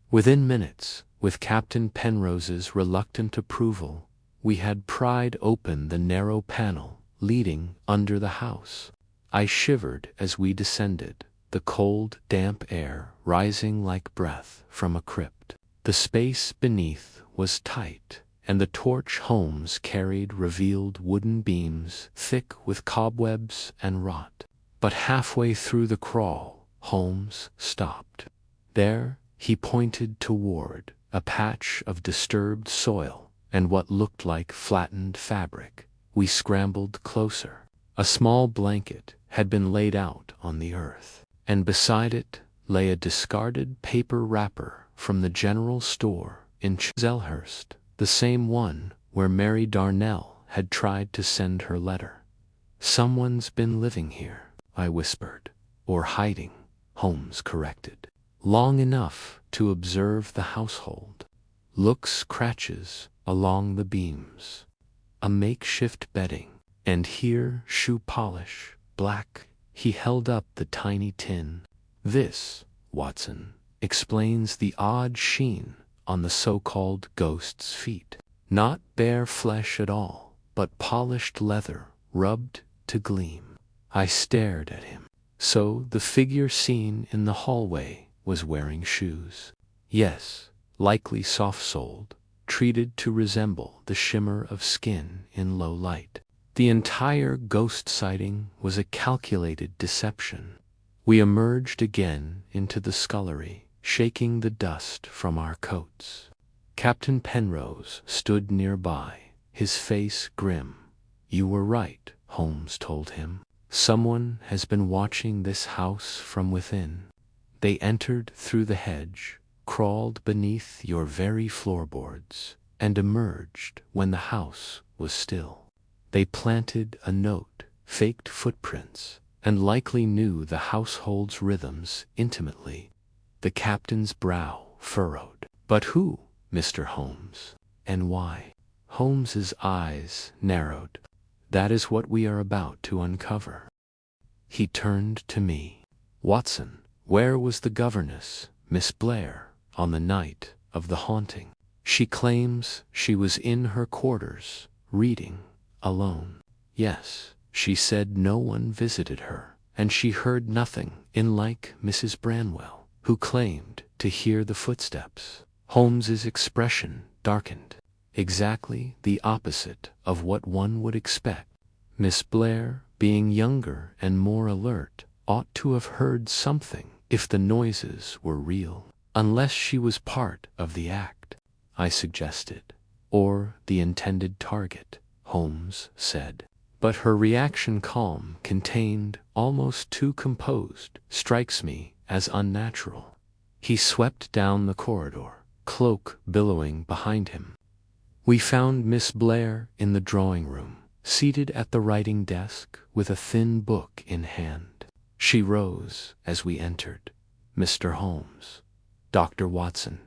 Within minutes, with Captain Penrose's reluctant approval, we had pried open the narrow panel leading under the house. I shivered as we descended, the cold, damp air rising like breath from a crypt. The space beneath was tight, and the torch Holmes carried revealed wooden beams thick with cobwebs and rot. But halfway through the crawl, Holmes stopped. There, he pointed toward a patch of disturbed soil and what looked like flattened fabric. We scrambled closer. A small blanket had been laid out on the earth, and beside it lay a discarded paper wrapper from the general store in Selhurst, the same one where Mary Darnell had tried to send her letter. "Someone's been living here," I whispered. "Or hiding," Holmes corrected. "Long enough to observe the household. Look, scratches along the beams, a makeshift bedding, and here shoe polish, black." He held up the tiny tin. "This, Watson, explains the odd sheen on the so-called ghost's feet. Not bare flesh at all, but polished leather rubbed to gleam." I stared at him. So the figure seen in the hallway was wearing shoes. Yes, likely soft-soled, treated to resemble the shimmer of skin in low light. The entire ghost sighting was a calculated deception. We emerged again into the scullery, shaking the dust from our coats. Captain Penrose stood nearby, his face grim. "You were right," Holmes told him. "Someone has been watching this house from within. They entered through the hedge, crawled beneath your very floorboards, and emerged when the house was still. They planted a note, faked footprints, and likely knew the household's rhythms intimately." The captain's brow furrowed. "But who, Mr. Holmes, and why?" Holmes's eyes narrowed. "That is what we are about to uncover." He turned to me. "Watson, where was the governess, Miss Blair, on the night of the haunting? She claims she was in her quarters, reading, alone." "Yes, she said no one visited her, and she heard nothing, unlike Mrs. Branwell, who claimed to hear the footsteps." Holmes's expression darkened. "Exactly the opposite of what one would expect. Miss Blair, being younger and more alert, ought to have heard something if the noises were real, unless she was part of the act," I suggested. "Or the intended target," Holmes said. But her reaction, calm, contained, almost too composed, strikes me as unnatural. He swept down the corridor, cloak billowing behind him. We found Miss Blair in the drawing room, seated at the writing desk with a thin book in hand. She rose as we entered. "Mr. Holmes, Dr. Watson,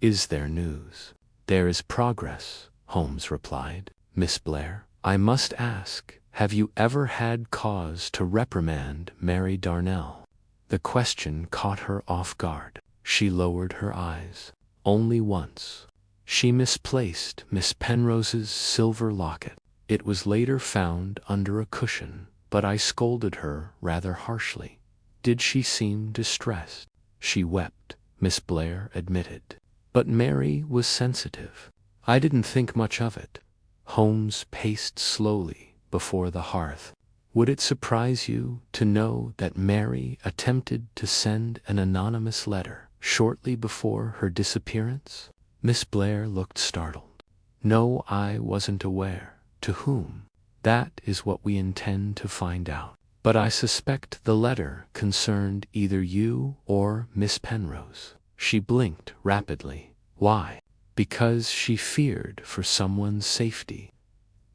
is there news?" "There is progress," Holmes replied. "Miss Blair, I must ask, have you ever had cause to reprimand Mary Darnell?" The question caught her off guard. She lowered her eyes. "Only once. She misplaced Miss Penrose's silver locket. It was later found under a cushion, but I scolded her rather harshly." "Did she seem distressed?" "She wept," Miss Blair admitted. "But Mary was sensitive." "I didn't think much of it." Holmes paced slowly before the hearth. "Would it surprise you to know that Mary attempted to send an anonymous letter shortly before her disappearance?" Miss Blair looked startled. "No, I wasn't aware. To whom?" "That is what we intend to find out. But I suspect the letter concerned either you or Miss Penrose." She blinked rapidly. "Why?" "Because she feared for someone's safety."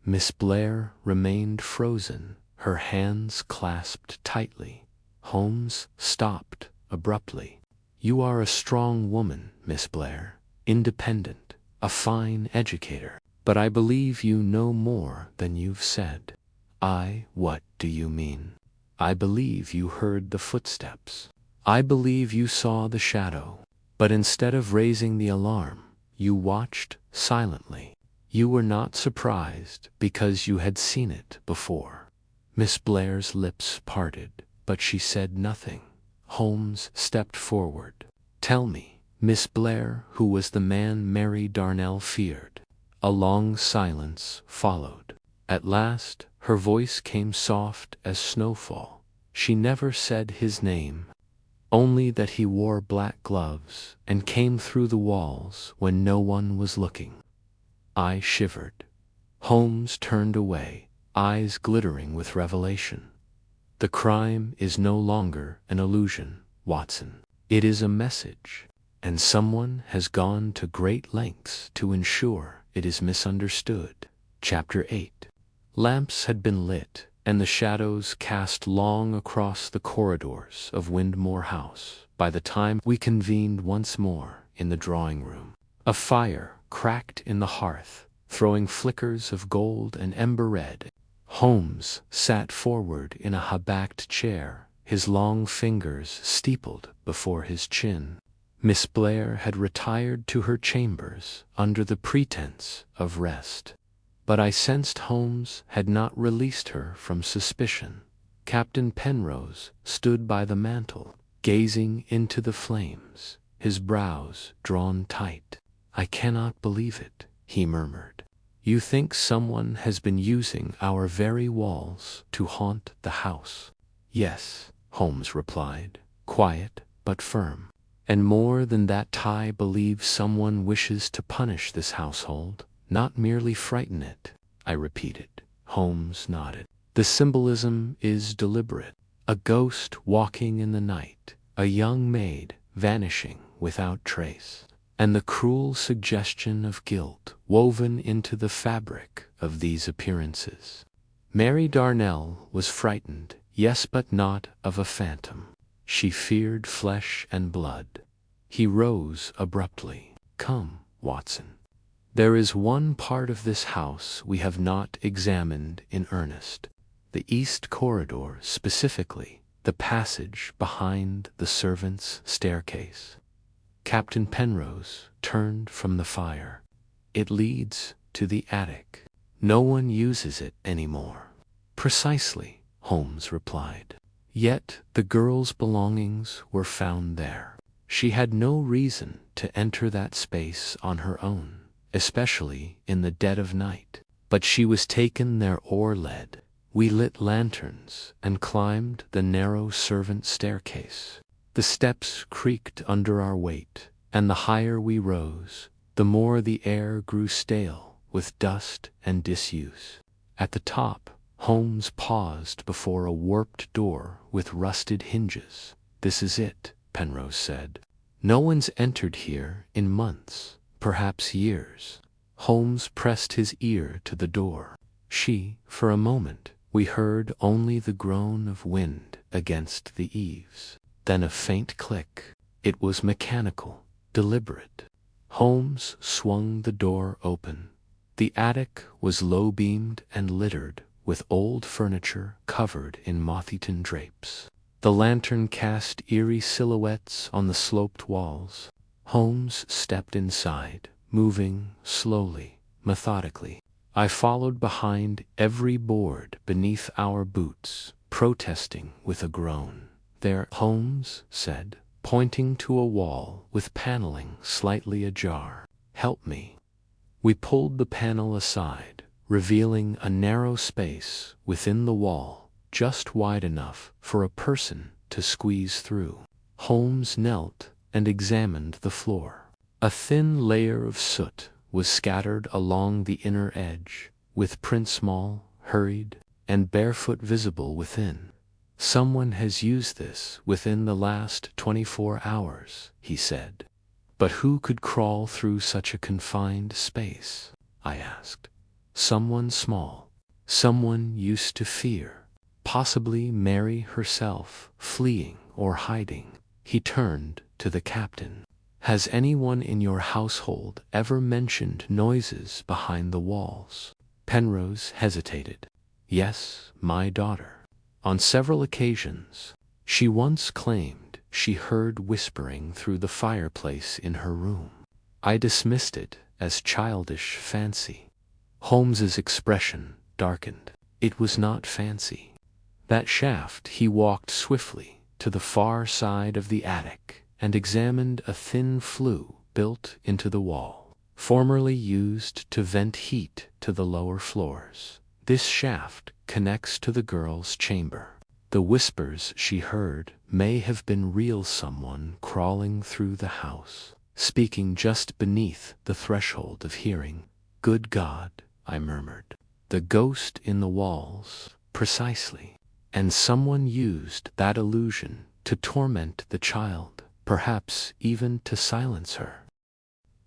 Miss Blair remained frozen, her hands clasped tightly. Holmes stopped abruptly. "You are a strong woman, Miss Blair, independent, a fine educator, but I believe you know more than you've said." What do you mean?" "I believe you heard the footsteps. I believe you saw the shadow. But instead of raising the alarm, you watched silently. You were not surprised because you had seen it before." Miss Blair's lips parted, but she said nothing. Holmes stepped forward. "Tell me, Miss Blair, who was the man Mary Darnell feared?" A long silence followed. At last, her voice came soft as snowfall. She never said his name, only that he wore black gloves and came through the walls when no one was looking. I shivered. Holmes turned away, eyes glittering with revelation. The crime is no longer an illusion, Watson. It is a message, and someone has gone to great lengths to ensure it is misunderstood. Chapter 8. Lamps had been lit, and the shadows cast long across the corridors of Windmore House by the time we convened once more in the drawing-room. A fire cracked in the hearth, throwing flickers of gold and ember red. Holmes sat forward in a high-backed chair, his long fingers steepled before his chin. Miss Blair had retired to her chambers under the pretense of rest. But I sensed Holmes had not released her from suspicion. Captain Penrose stood by the mantel, gazing into the flames, his brows drawn tight. "I cannot believe it," he murmured. "You think someone has been using our very walls to haunt the house?" "Yes," Holmes replied, quiet but firm. "And more than that, I believe someone wishes to punish this household, not merely frighten it," I repeated. Holmes nodded. "The symbolism is deliberate. A ghost walking in the night, a young maid vanishing without trace, and the cruel suggestion of guilt woven into the fabric of these appearances. Mary Darnell was frightened, yes, but not of a phantom. She feared flesh and blood." He rose abruptly. "Come, Watson. There is one part of this house we have not examined in earnest. The east corridor, specifically, the passage behind the servants' staircase." Captain Penrose turned from the fire. "It leads to the attic. No one uses it anymore." "Precisely," Holmes replied. "Yet the girl's belongings were found there. She had no reason to enter that space on her own, especially in the dead of night. But she was taken there or led. We lit lanterns and climbed the narrow servant staircase. The steps creaked under our weight, and the higher we rose, the more the air grew stale with dust and disuse. At the top, Holmes paused before a warped door with rusted hinges. "This is it," Penrose said. "No one's entered here in months, perhaps years." Holmes pressed his ear to the door. For a moment, we heard only the groan of wind against the eaves. Then a faint click. It was mechanical, deliberate. Holmes swung the door open. The attic was low-beamed and littered with old furniture covered in moth-eaten drapes. The lantern cast eerie silhouettes on the sloped walls. Holmes stepped inside, moving slowly, methodically. I followed behind, every board beneath our boots protesting with a groan. "There," Holmes said, pointing to a wall with paneling slightly ajar. "Help me." We pulled the panel aside, revealing a narrow space within the wall, just wide enough for a person to squeeze through. Holmes knelt and examined the floor. A thin layer of soot was scattered along the inner edge, with prints small, hurried, and barefoot visible within. "Someone has used this within the last 24 hours, he said. "But who could crawl through such a confined space?" I asked. "Someone small, someone used to fear. Possibly Mary herself, fleeing or hiding." He turned to the captain. "Has anyone in your household ever mentioned noises behind the walls?" Penrose hesitated. "Yes, my daughter. On several occasions. She once claimed she heard whispering through the fireplace in her room. I dismissed it as childish fancy." Holmes's expression darkened. It was not fancy. That shaft. He walked swiftly to the far side of the attic and examined a thin flue built into the wall. formerly used to vent heat to the lower floors. This shaft connects to the girl's chamber. The whispers she heard may have been real, someone crawling through the house, speaking just beneath the threshold of hearing. Good God, I murmured. The ghost in the walls, precisely. And someone used that illusion to torment the child, perhaps even to silence her.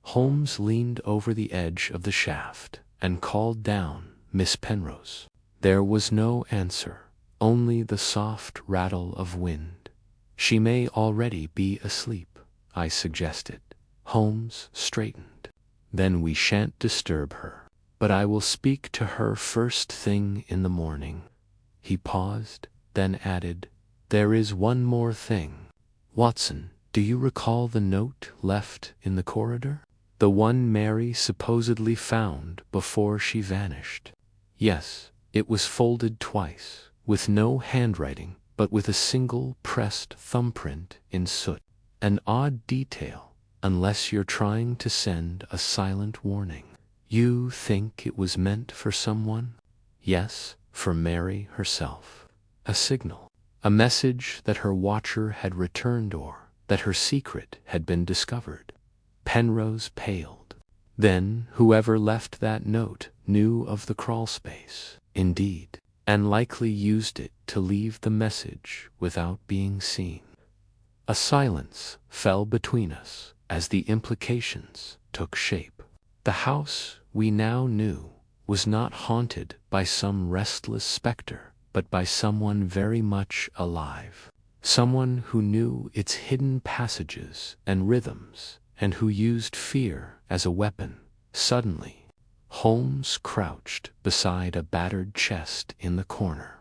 Holmes leaned over the edge of the shaft and called down, Miss Penrose. There was no answer, only the soft rattle of wind. She may already be asleep, I suggested. Holmes straightened. Then we shan't disturb her. But I will speak to her first thing in the morning. He paused, then added, there is one more thing. Watson, do you recall the note left in the corridor? The one Mary supposedly found before she vanished. Yes, it was folded twice, with no handwriting, but with a single pressed thumbprint in soot. An odd detail, unless you're trying to send a silent warning. You think it was meant for someone? Yes, for Mary herself. A signal. A message that her watcher had returned or that her secret had been discovered. Penrose paled. Then whoever left that note knew of the crawlspace, indeed, and likely used it to leave the message without being seen. A silence fell between us as the implications took shape. The house, we now knew, was not haunted by some restless specter, but by someone very much alive. Someone who knew its hidden passages and rhythms, and who used fear as a weapon. Suddenly, Holmes crouched beside a battered chest in the corner.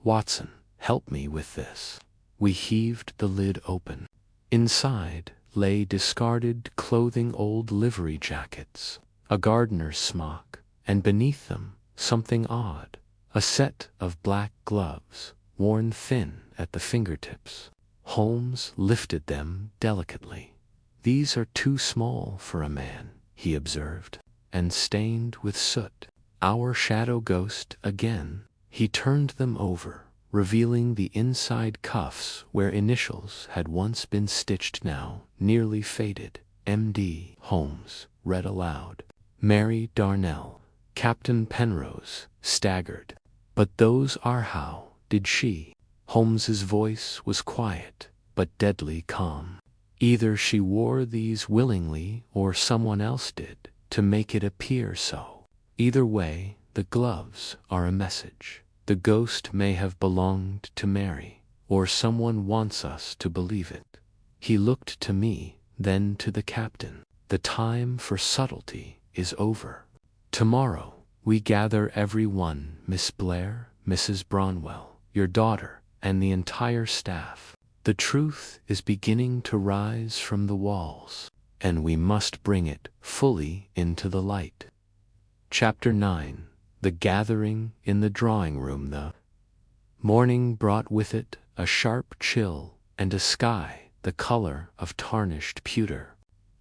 Watson, help me with this. We heaved the lid open. Inside lay discarded clothing, old livery jackets, a gardener's smock, and beneath them something odd, a set of black gloves, worn thin at the fingertips. Holmes lifted them delicately. These are too small for a man, he observed, and stained with soot. Our shadow ghost again. He turned them over, revealing the inside cuffs where initials had once been stitched, now nearly faded. M.D. Holmes read aloud. Mary Darnell. Captain Penrose staggered. But those are how did she? Holmes's voice was quiet, but deadly calm. Either she wore these willingly or someone else did, to make it appear so. Either way, the gloves are a message. The ghost may have belonged to Mary, or someone wants us to believe it. He looked to me, then to the captain. The time for subtlety is over. Tomorrow, we gather everyone, Miss Blair, Mrs. Bronwell, your daughter, and the entire staff. The truth is beginning to rise from the walls, and we must bring it fully into the light. Chapter 9. The Gathering in the Drawing Room. The morning brought with it a sharp chill and a sky the color of tarnished pewter.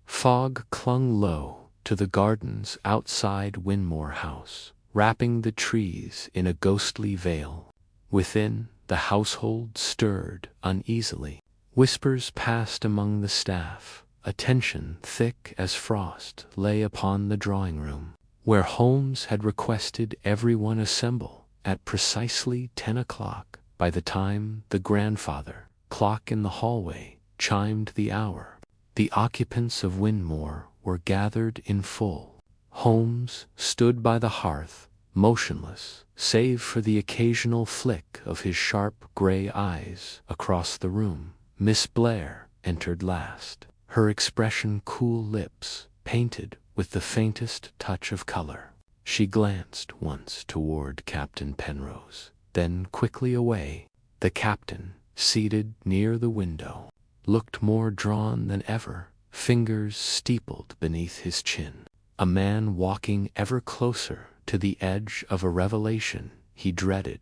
Fog clung low to the gardens outside Winmore House, wrapping the trees in a ghostly veil. Within, the household stirred uneasily. Whispers passed among the staff. A tension thick as frost lay upon the drawing room, where Holmes had requested everyone assemble at precisely 10 o'clock. By the time the grandfather clock in the hallway chimed the hour, the occupants of Winmore were gathered in full. Holmes stood by the hearth, motionless, save for the occasional flick of his sharp gray eyes across the room. Miss Blair entered last, her expression cool, lips painted with the faintest touch of color. She glanced once toward Captain Penrose, then quickly away. The captain, seated near the window, looked more drawn than ever, fingers steepled beneath his chin. A man walking ever closer to the edge of a revelation he dreaded.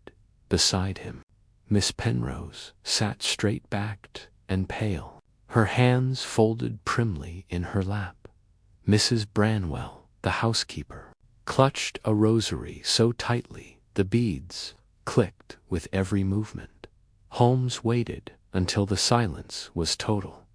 Beside him, Miss Penrose sat straight-backed and pale, her hands folded primly in her lap. Mrs. Branwell, the housekeeper, clutched a rosary so tightly the beads clicked with every movement. Holmes waited until the silence was total.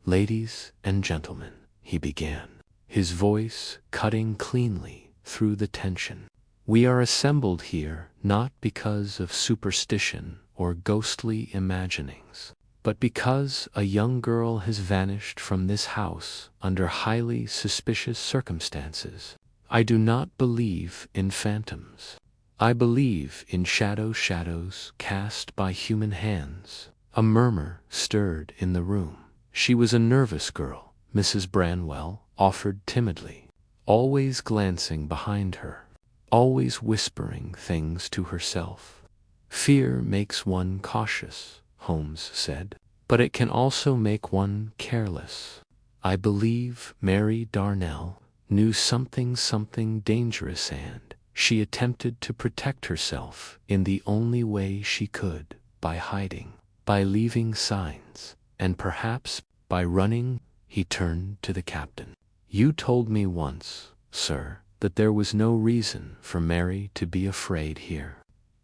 "Ladies and gentlemen," he began, his voice cutting cleanly through the tension, "we are assembled here not because of superstition or ghostly imaginings, but because a young girl has vanished from this house under highly suspicious circumstances. I do not believe in phantoms. I believe in shadows cast by human hands." A murmur stirred in the room. "She was a nervous girl," Mrs. Branwell offered timidly, "always glancing behind her, always whispering things to herself." "Fear makes one cautious," Holmes said, "but it can also make one careless. I believe Mary Darnell knew something dangerous, and she attempted to protect herself in the only way she could, by hiding, by leaving signs, and perhaps by running." He turned to the captain. "You told me once, sir, that there was no reason for Mary to be afraid here.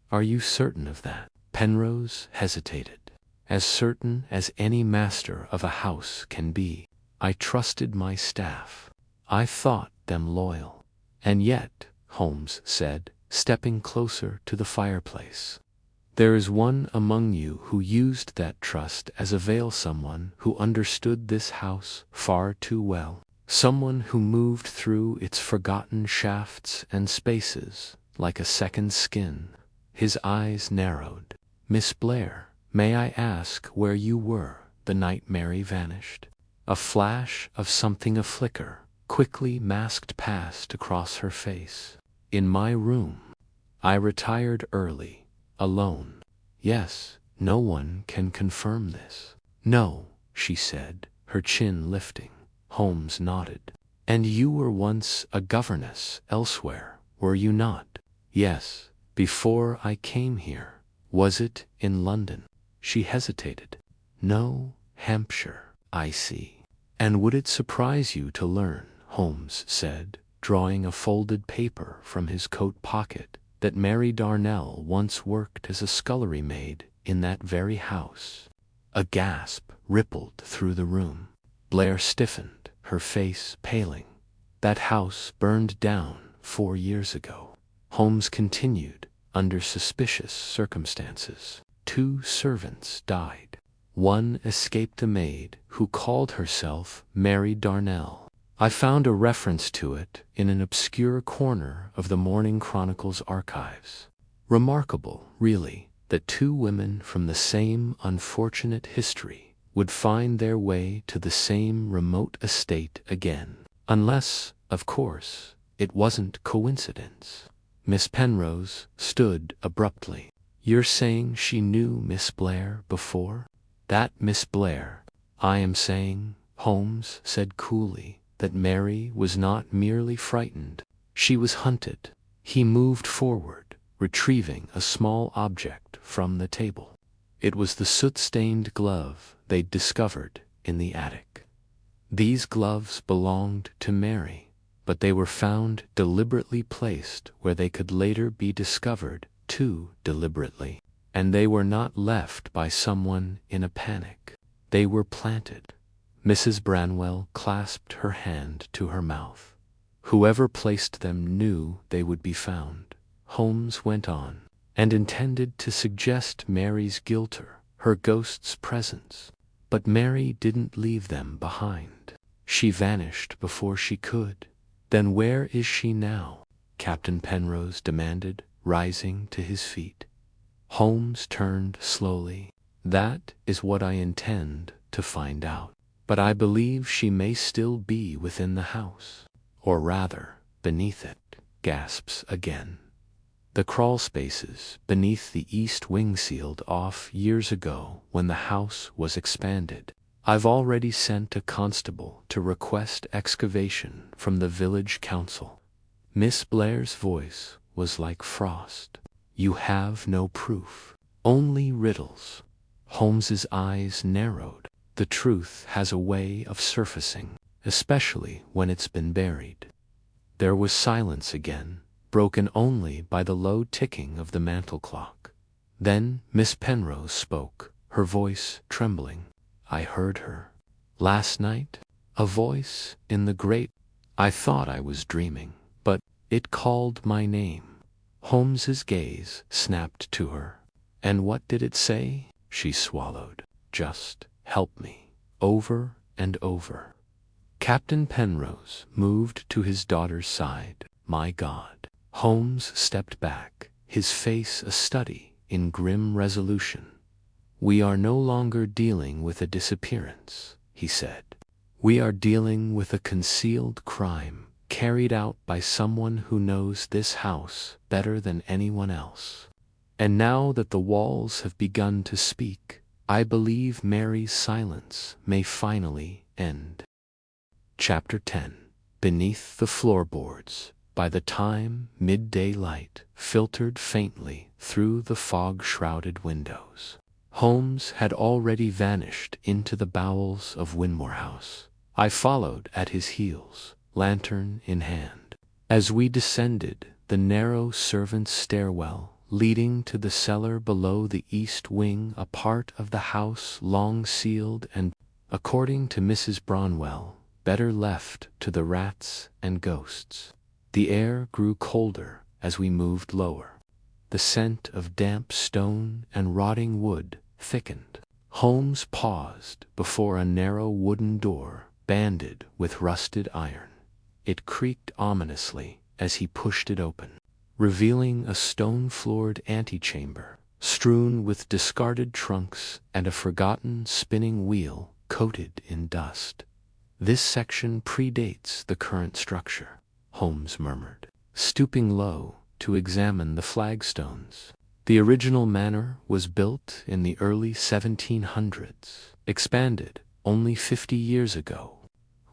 Are you certain of that?" Penrose hesitated. "As certain as any master of a house can be. I trusted my staff. I thought them loyal." "And yet," Holmes said, stepping closer to the fireplace, "there is one among you who used that trust as a veil, someone who understood this house far too well, someone who moved through its forgotten shafts and spaces like a second skin." His eyes narrowed. "Miss Blair, may I ask where you were the night Mary vanished?" A flash of something, a flicker, quickly masked passed across her face. "In my room. I retired early, alone." "Yes, no one can confirm this." "No," she said, her chin lifting. Holmes nodded. "And you were once a governess elsewhere, were you not?" "Yes, before I came here." "Was it in London?" She hesitated. "No, Hampshire." "I see. And would it surprise you to learn," Holmes said, drawing a folded paper from his coat pocket, "that Mary Darnell once worked as a scullery maid in that very house?" A gasp rippled through the room. Blair stiffened, her face paling. "That house burned down 4 years ago," Holmes continued, "under suspicious circumstances. 2 servants died. One escaped a maid who called herself Mary Darnell. I found a reference to it in an obscure corner of the Morning Chronicle's archives. Remarkable, really, that 2 women from the same unfortunate history would find their way to the same remote estate again. Unless, of course, it wasn't coincidence." Miss Penrose stood abruptly. "You're saying she knew Miss Blair before?" "That Miss Blair. I am saying," Holmes said coolly, "that Mary was not merely frightened. She was hunted." He moved forward, retrieving a small object from the table. It was the soot-stained glove they'd discovered in the attic. These gloves belonged to Mary, but they were found deliberately placed where they could later be discovered too deliberately. And they were not left by someone in a panic. They were planted. Mrs. Branwell clasped her hand to her mouth. "Whoever placed them knew they would be found," Holmes went on, "and intended to suggest Mary's guilt or her ghost's presence. But Mary didn't leave them behind. She vanished before she could." "Then where is she now?" Captain Penrose demanded, rising to his feet. Holmes turned slowly. "That is what I intend to find out. But I believe she may still be within the house. Or rather, beneath it." Gasps again. "The crawl spaces beneath the east wing sealed off years ago when the house was expanded. I've already sent a constable to request excavation from the village council." Miss Blair's voice was like frost. "You have no proof, only riddles." Holmes's eyes narrowed. "The truth has a way of surfacing. especially when it's been buried. There was silence again, broken only by the low ticking of the mantel clock. Then Miss Penrose spoke, her voice trembling. I heard her. Last night, a voice in the great. I thought I was dreaming, but it called my name. Holmes's gaze snapped to her. And what did it say? She swallowed. Just help me. Over and over. Captain Penrose moved to his daughter's side. My God. Holmes stepped back, his face a study in grim resolution. We are no longer dealing with a disappearance, he said. We are dealing with a concealed crime carried out by someone who knows this house better than anyone else. And now that the walls have begun to speak, I believe Mary's silence may finally end. Chapter 10. Beneath the floorboards. By the time midday light filtered faintly through the fog-shrouded windows, Holmes had already vanished into the bowels of Winmore House. I followed at his heels, lantern in hand. As we descended the narrow servants' stairwell leading to the cellar below the east wing, a part of the house long sealed and, according to Mrs. Bronwell, better left to the rats and ghosts. The air grew colder as we moved lower. The scent of damp stone and rotting wood thickened. Holmes paused before a narrow wooden door banded with rusted iron. It creaked ominously as he pushed it open, revealing a stone-floored antechamber, strewn with discarded trunks and a forgotten spinning wheel coated in dust. This section predates the current structure, Holmes murmured, stooping low to examine the flagstones. The original manor was built in the early 1700s, expanded only 50 years ago.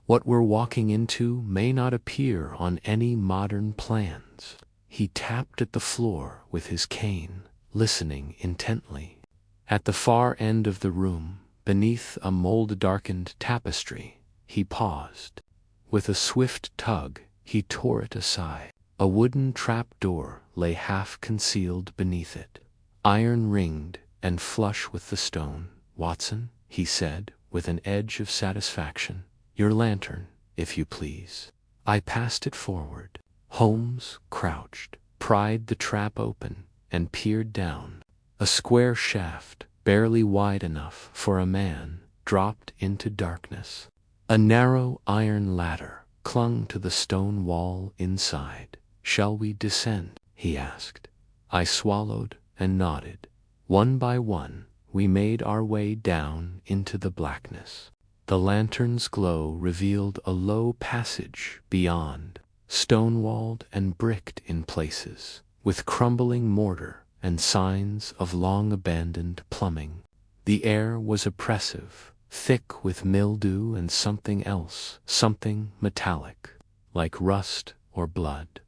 What we're walking into may not appear on any modern plans. He tapped at the floor with his cane, listening intently. At the far end of the room, beneath a mold-darkened tapestry, he paused. With a swift tug, he tore it aside. A wooden trap-door lay half-concealed beneath it, iron-ringed and flush with the stone. Watson, he said, with an edge of satisfaction, your lantern, if you please. I passed it forward. Holmes crouched, pried the trap open, and peered down. A square shaft, barely wide enough for a man, dropped into darkness. A narrow iron ladder clung to the stone wall inside. Shall we descend? He asked. I swallowed and nodded. One by one, we made our way down into the blackness. The lantern's glow revealed a low passage beyond, stone-walled and bricked in places, with crumbling mortar and signs of long-abandoned plumbing. The air was oppressive, thick with mildew and something else, something metallic, like rust or blood.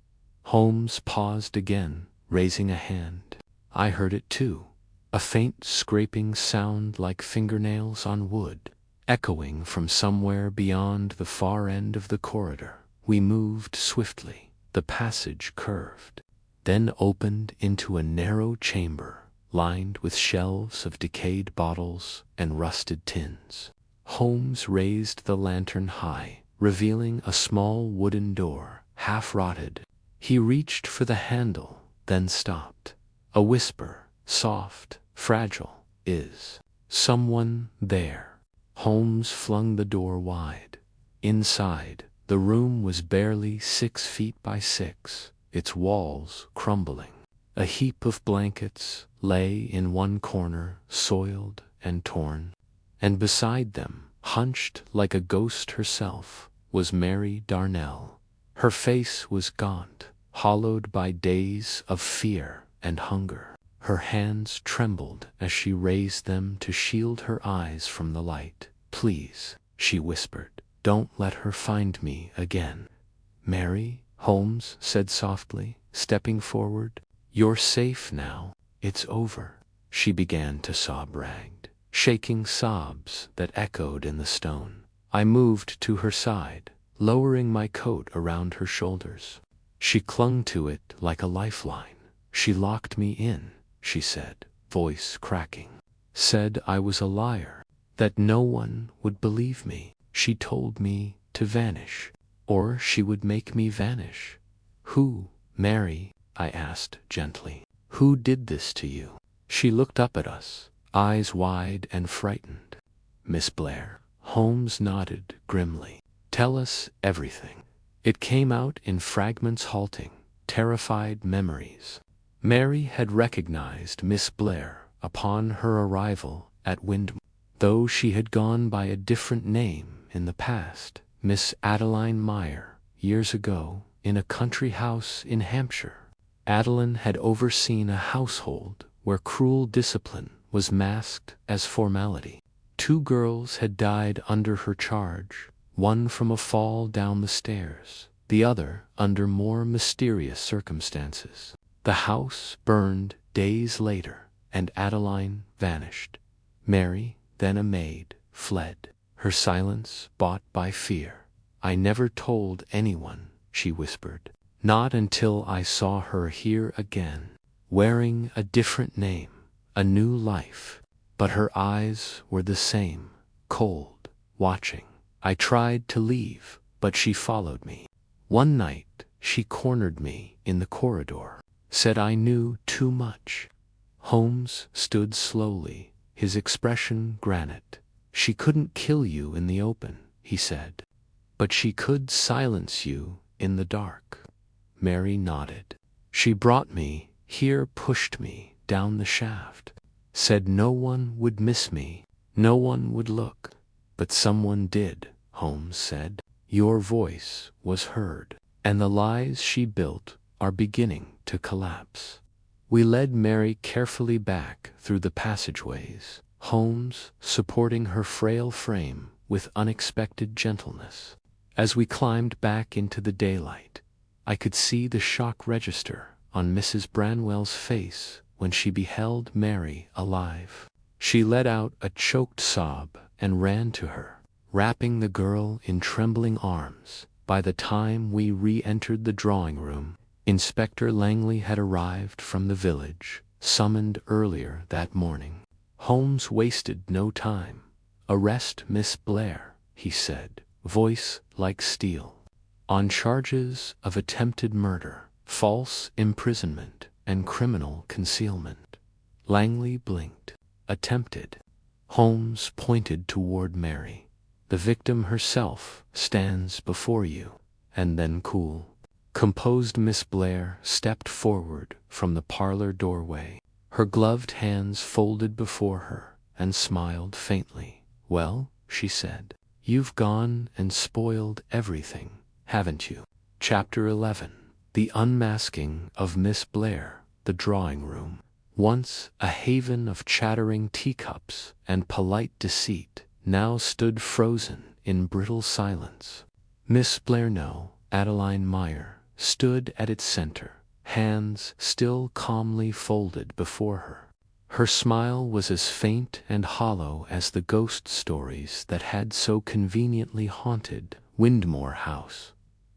Holmes paused again, raising a hand. I heard it too, a faint scraping sound like fingernails on wood, echoing from somewhere beyond the far end of the corridor. We moved swiftly. The passage curved, then opened into a narrow chamber lined with shelves of decayed bottles and rusted tins. Holmes raised the lantern high, revealing a small wooden door, half-rotted. He reached for the handle, then stopped. A whisper, soft, fragile, is someone there? Holmes flung the door wide. Inside, the room was barely 6 feet by 6, its walls crumbling. A heap of blankets lay in one corner, soiled and torn, and beside them, hunched like a ghost herself, was Mary Darnell. Her face was gaunt, hollowed by days of fear and hunger. Her hands trembled as she raised them to shield her eyes from the light. Please, she whispered, don't let her find me again. Mary, Holmes said softly, stepping forward. You're safe now. It's over. She began to sob, ragged, shaking sobs that echoed in the stone. I moved to her side, lowering my coat around her shoulders. She clung to it like a lifeline. She locked me in, she said, voice cracking. Said I was a liar, that no one would believe me. She told me to vanish, or she would make me vanish. Who, Mary? I asked gently. Who did this to you? She looked up at us, eyes wide and frightened. Miss Blair. Holmes nodded grimly. Tell us everything. It came out in fragments, halting, terrified memories. Mary had recognized Miss Blair upon her arrival at Windmore, though she had gone by a different name in the past. Miss Adeline Meyer, years ago, in a country house in Hampshire. Adeline had overseen a household where cruel discipline was masked as formality. 2 girls had died under her charge, one from a fall down the stairs, the other under more mysterious circumstances. The house burned days later, and Adeline vanished. Mary, then a maid, fled, her silence bought by fear. I never told anyone, she whispered. Not until I saw her here again, wearing a different name, a new life. But her eyes were the same, cold, watching. I tried to leave, but she followed me. One night, she cornered me in the corridor, said I knew too much. Holmes stood slowly, his expression granite. She couldn't kill you in the open, he said, but she could silence you in the dark. Mary nodded. She brought me here, pushed me down the shaft. Said no one would miss me, no one would look. But someone did, Holmes said. Your voice was heard, and the lies she built are beginning to collapse. We led Mary carefully back through the passageways, Holmes supporting her frail frame with unexpected gentleness. As we climbed back into the daylight, I could see the shock register on Mrs. Branwell's face when she beheld Mary alive. She let out a choked sob and ran to her, wrapping the girl in trembling arms. By the time we re-entered the drawing room, Inspector Langley had arrived from the village, summoned earlier that morning. Holmes wasted no time. Arrest Miss Blair, he said, voice like steel, on charges of attempted murder, false imprisonment, and criminal concealment. Langley blinked. Attempted. Holmes pointed toward Mary. The victim herself stands before you. And then cool, composed Miss Blair stepped forward from the parlor doorway, her gloved hands folded before her, and smiled faintly. Well, she said, you've gone and spoiled everything, haven't you? Chapter 11. The Unmasking of Miss Blair. The drawing room, once a haven of chattering teacups and polite deceit, now stood frozen in brittle silence. Miss Blair, no, Adeline Meyer, stood at its center, hands still calmly folded before her. Her smile was as faint and hollow as the ghost stories that had so conveniently haunted Windmore House.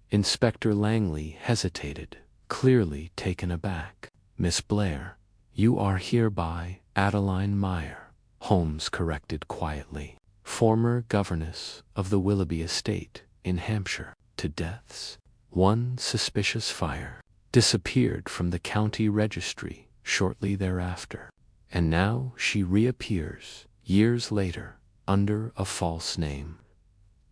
Inspector Langley hesitated, clearly taken aback. Miss Blair, you are hereby Adeline Meyer, Holmes corrected quietly, former governess of the Willoughby estate in Hampshire. To deaths. One suspicious fire disappeared from the county registry shortly thereafter, and now she reappears, years later, under a false name.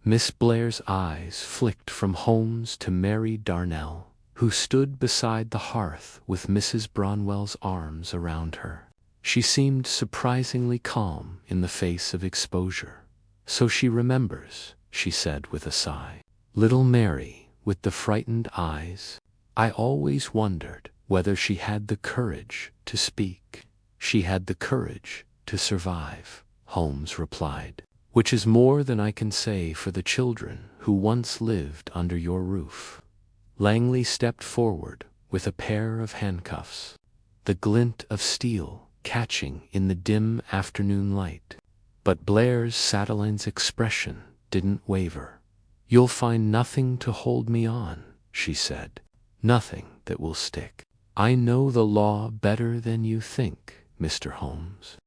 Miss Blair's eyes flicked from Holmes to Mary Darnell, who stood beside the hearth with Mrs. Branwell's arms around her. She seemed surprisingly calm in the face of exposure. So she remembers, she said with a sigh. Little Mary, with the frightened eyes. I always wondered whether she had the courage to speak. She had the courage to survive, Holmes replied, which is more than I can say for the children who once lived under your roof. Langley stepped forward with a pair of handcuffs, the glint of steel catching in the dim afternoon light. But Blair's Sateline's expression didn't waver. "You'll find nothing to hold me on," she said. "Nothing that will stick. I know the law better than you think, Mr. Holmes."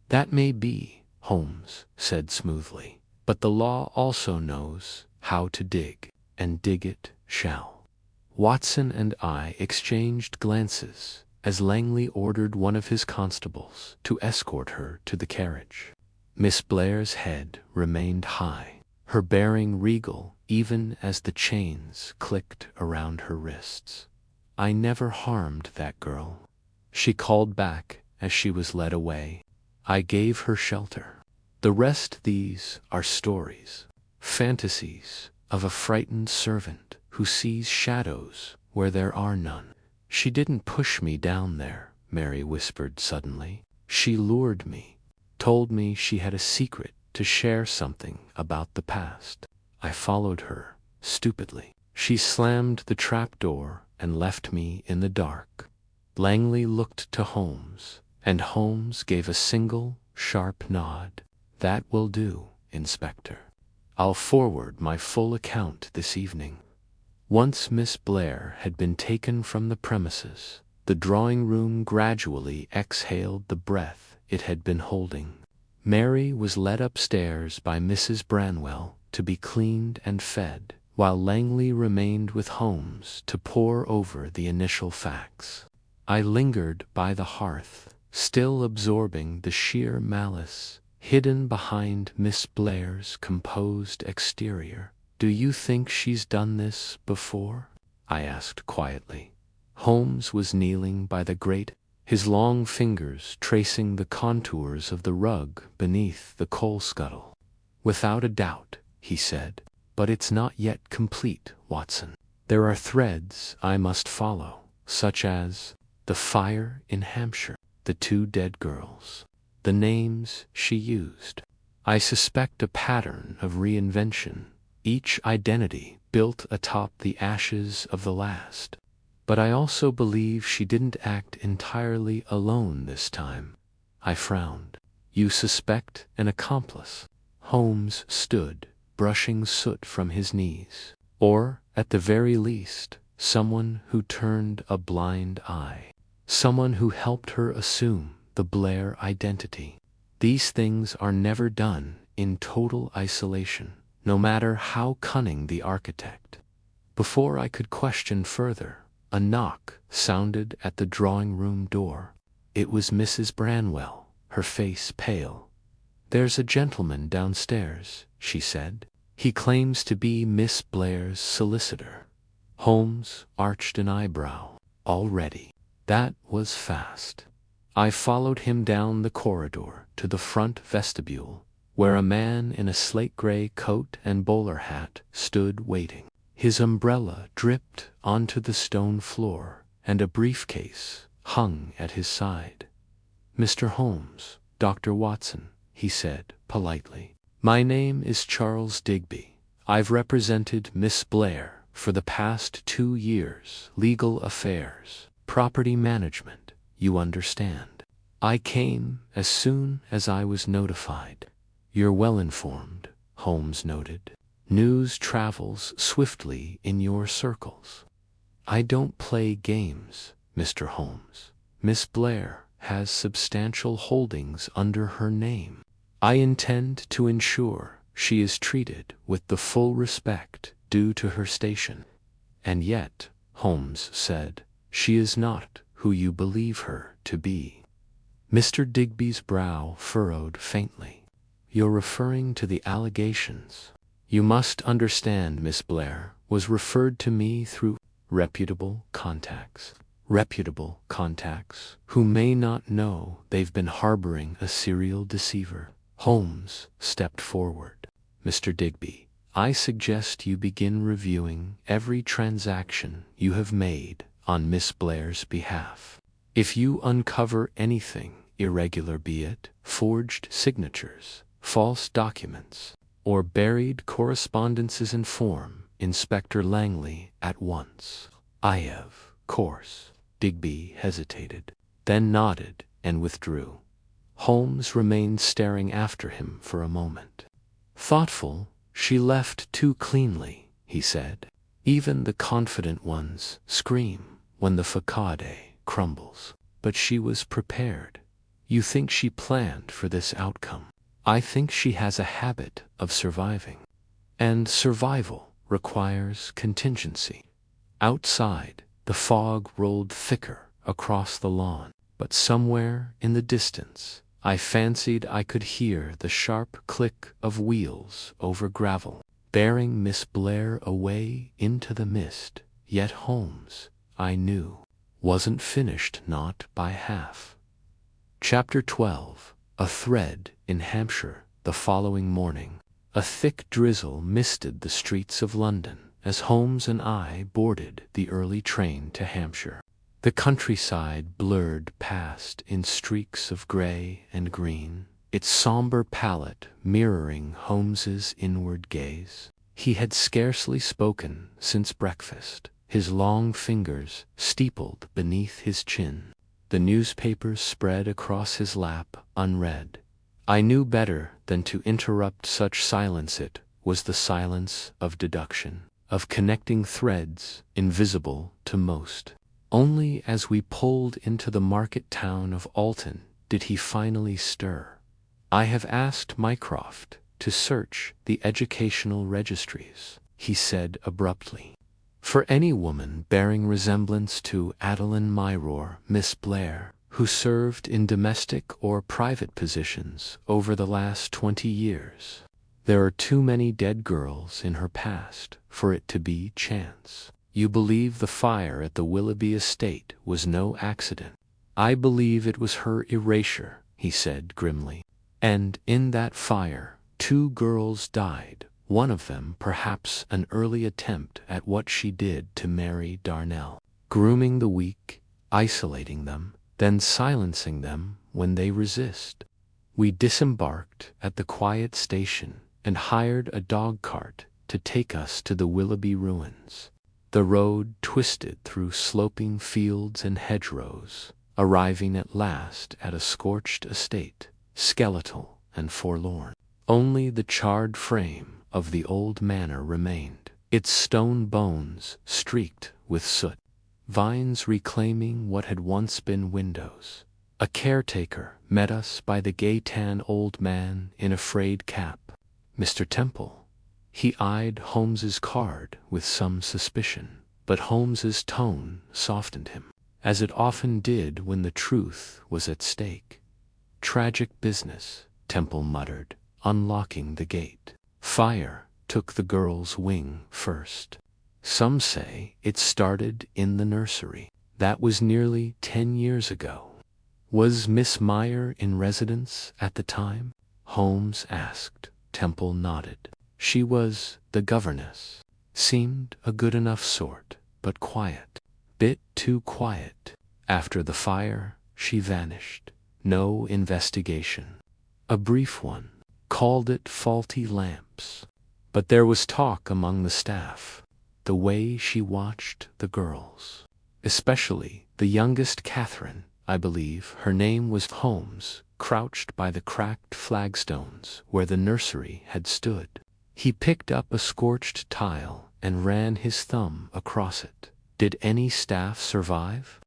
"That may be," Holmes said smoothly, "but the law also knows how to dig, and dig it shall." Watson and I exchanged glances as Langley ordered one of his constables to escort her to the carriage. Miss Blair's head remained high, her bearing regal even as the chains clicked around her wrists. "I never harmed that girl," she called back as she was led away. "I gave her shelter. The rest, these are stories, fantasies of a frightened servant who sees shadows where there are none." "She didn't push me down there," Mary whispered suddenly. "She lured me, told me she had a secret to share, something about the past. I followed her, stupidly. She slammed the trapdoor and left me in the dark." Langley looked to Holmes, and Holmes gave a single, sharp nod. "That will do, Inspector. I'll forward my full account this evening." Once Miss Blair had been taken from the premises, the drawing-room gradually exhaled the breath it had been holding. Mary was led upstairs by Mrs. Branwell to be cleaned and fed, while Langley remained with Holmes to pore over the initial facts. I lingered by the hearth, still absorbing the sheer malice hidden behind Miss Blair's composed exterior. "Do you think she's done this before?" I asked quietly. Holmes was kneeling by the grate, his long fingers tracing the contours of the rug beneath the coal scuttle. "Without a doubt," he said, "but it's not yet complete, Watson. There are threads I must follow, such as the fire in Hampshire, the 2 dead girls, the names she used. I suspect a pattern of reinvention, each identity built atop the ashes of the last. But I also believe she didn't act entirely alone this time." I frowned. "You suspect an accomplice?" Holmes stood, brushing soot from his knees. "Or, at the very least, someone who turned a blind eye. Someone who helped her assume the Blair identity. These things are never done in total isolation, no matter how cunning the architect." Before I could question further, a knock sounded at the drawing-room door. It was Mrs. Branwell, her face pale. "There's a gentleman downstairs," she said. "He claims to be Miss Blair's solicitor." Holmes arched an eyebrow. "Already? That was fast." I followed him down the corridor to the front vestibule, where a man in a slate-gray coat and bowler hat stood waiting. His umbrella dripped onto the stone floor, and a briefcase hung at his side. "Mr. Holmes, Dr. Watson," he said politely. "My name is Charles Digby. I've represented Miss Blair for the past 2 years. Legal affairs, property management, you understand. I came as soon as I was notified." "You're well informed," Holmes noted. "News travels swiftly in your circles." "I don't play games, Mr. Holmes. Miss Blair has substantial holdings under her name. I intend to ensure she is treated with the full respect due to her station." "And yet," Holmes said, "she is not who you believe her to be." Mr. Digby's brow furrowed faintly. "You're referring to the allegations. You must understand Miss Blair was referred to me through reputable contacts. Reputable contacts who may not know they've been harboring a serial deceiver." Holmes stepped forward. "Mr. Digby, I suggest you begin reviewing every transaction you have made on Miss Blair's behalf. If you uncover anything irregular, be it forged signatures, false documents, or buried correspondences, inform Inspector Langley at once." Of course." Digby hesitated, then nodded and withdrew. Holmes remained staring after him for a moment. Thoughtful She left too cleanly, he said. Even the confident ones scream when the facade crumbles. But she was prepared. You think she planned for this outcome? I think she has a habit of surviving. And survival requires contingency. Outside, the fog rolled thicker across the lawn, but somewhere in the distance, I fancied I could hear the sharp click of wheels over gravel, bearing Miss Blair away into the mist. Yet Holmes, I knew, wasn't finished, not by half. Chapter 12. A thread in Hampshire. The following morning, a thick drizzle misted the streets of London as Holmes and I boarded the early train to Hampshire. The countryside blurred past in streaks of gray and green, its somber palette mirroring Holmes's inward gaze. He had scarcely spoken since breakfast, his long fingers steepled beneath his chin. The newspapers spread across his lap, unread. I knew better than to interrupt such silence. It was the silence of deduction, of connecting threads invisible to most. Only as we pulled into the market town of Alton did he finally stir. I have asked Mycroft to search the educational registries, he said abruptly, for any woman bearing resemblance to Adeline Myror, Miss Blair, who served in domestic or private positions over the last 20 years. There are too many dead girls in her past for it to be chance. You believe the fire at the Willoughby estate was no accident. I believe it was her erasure, he said grimly. And in that fire, 2 girls died, one of them perhaps an early attempt at what she did to Mary Darnell, grooming the weak, isolating them, then silencing them when they resist. We disembarked at the quiet station and hired a dog cart to take us to the Willoughby ruins. The road twisted through sloping fields and hedgerows, arriving at last at a scorched estate, skeletal and forlorn. Only the charred frame of the old manor remained, its stone bones streaked with soot, vines reclaiming what had once been windows. A caretaker met us by the gay tan old man in a frayed cap. Mr. Temple. He eyed Holmes's card with some suspicion, but Holmes's tone softened him, as it often did when the truth was at stake. Tragic business, Temple muttered, unlocking the gate. Fire took the girl's wing first. Some say it started in the nursery. That was nearly 10 years ago. Was Miss Meyer in residence at the time? Holmes asked. Temple nodded. She was the governess. Seemed a good enough sort, but quiet. Bit too quiet. After the fire, she vanished. No investigation. A brief one. Called it faulty lamps. But there was talk among the staff. The way she watched the girls. Especially the youngest Catherine, I believe her name was. Holmes crouched by the cracked flagstones where the nursery had stood. He picked up a scorched tile and ran his thumb across it. Did any staff survive?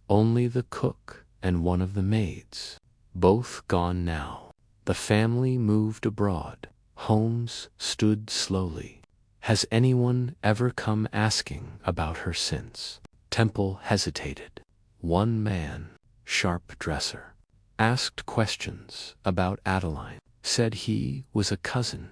Only the cook and one of the maids. Both gone now. The family moved abroad. Holmes stood slowly. Has anyone ever come asking about her since? Temple hesitated. One man, sharp dresser, asked questions about Adeline. Said he was a cousin.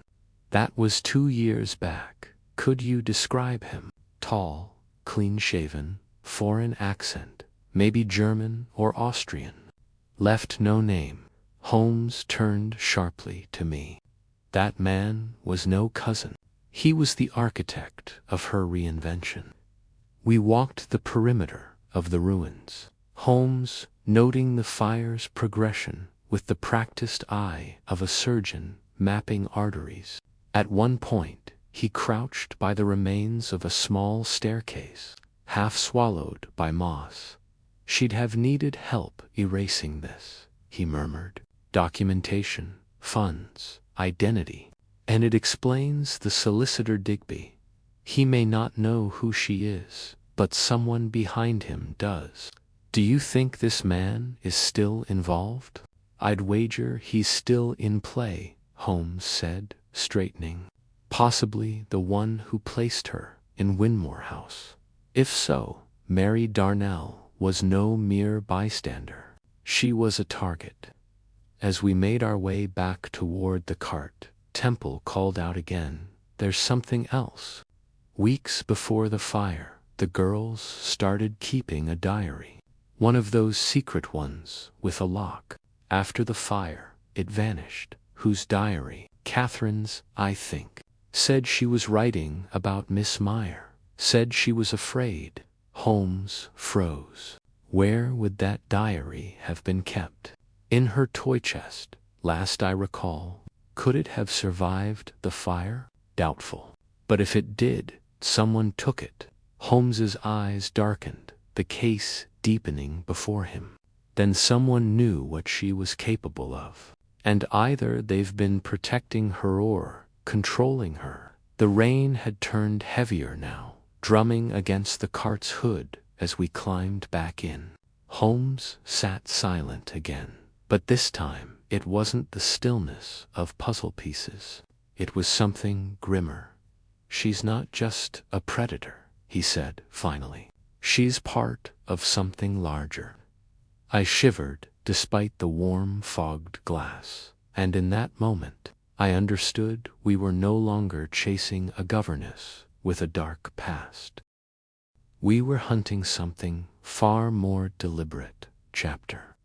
That was 2 years back. Could you describe him? Tall, clean-shaven, foreign accent, maybe German or Austrian. Left no name. Holmes turned sharply to me. That man was no cousin. He was the architect of her reinvention. We walked the perimeter of the ruins. Holmes, noting the fire's progression with the practiced eye of a surgeon mapping arteries. At one point, he crouched by the remains of a small staircase, half swallowed by moss. She'd have needed help erasing this, he murmured. Documentation, funds, identity. And it explains the solicitor Digby. He may not know who she is, but someone behind him does. Do you think this man is still involved? I'd wager he's still in play, Holmes said, straightening. Possibly the one who placed her in Winmore House. If so, Mary Darnell was no mere bystander. She was a target. As we made our way back toward the cart, Temple called out again, "There's something else." Weeks before the fire, the girls started keeping a diary. One of those secret ones with a lock. After the fire, it vanished. Whose diary? Catherine's, I think. Said she was writing about Miss Meyer. Said she was afraid. Holmes froze. Where would that diary have been kept? In her toy chest, last I recall. Could it have survived the fire? Doubtful. But if it did, someone took it. Holmes's eyes darkened, the case deepening before him. Then someone knew what she was capable of. And either they've been protecting her or controlling her. The rain had turned heavier now, drumming against the cart's hood as we climbed back in. Holmes sat silent again, but this time it wasn't the stillness of puzzle pieces. It was something grimmer. "She's not just a predator," he said finally. "She's part of something larger." I shivered despite the warm fogged glass, and in that moment I understood we were no longer chasing a governess with a dark past. We were hunting something far more deliberate. Chapter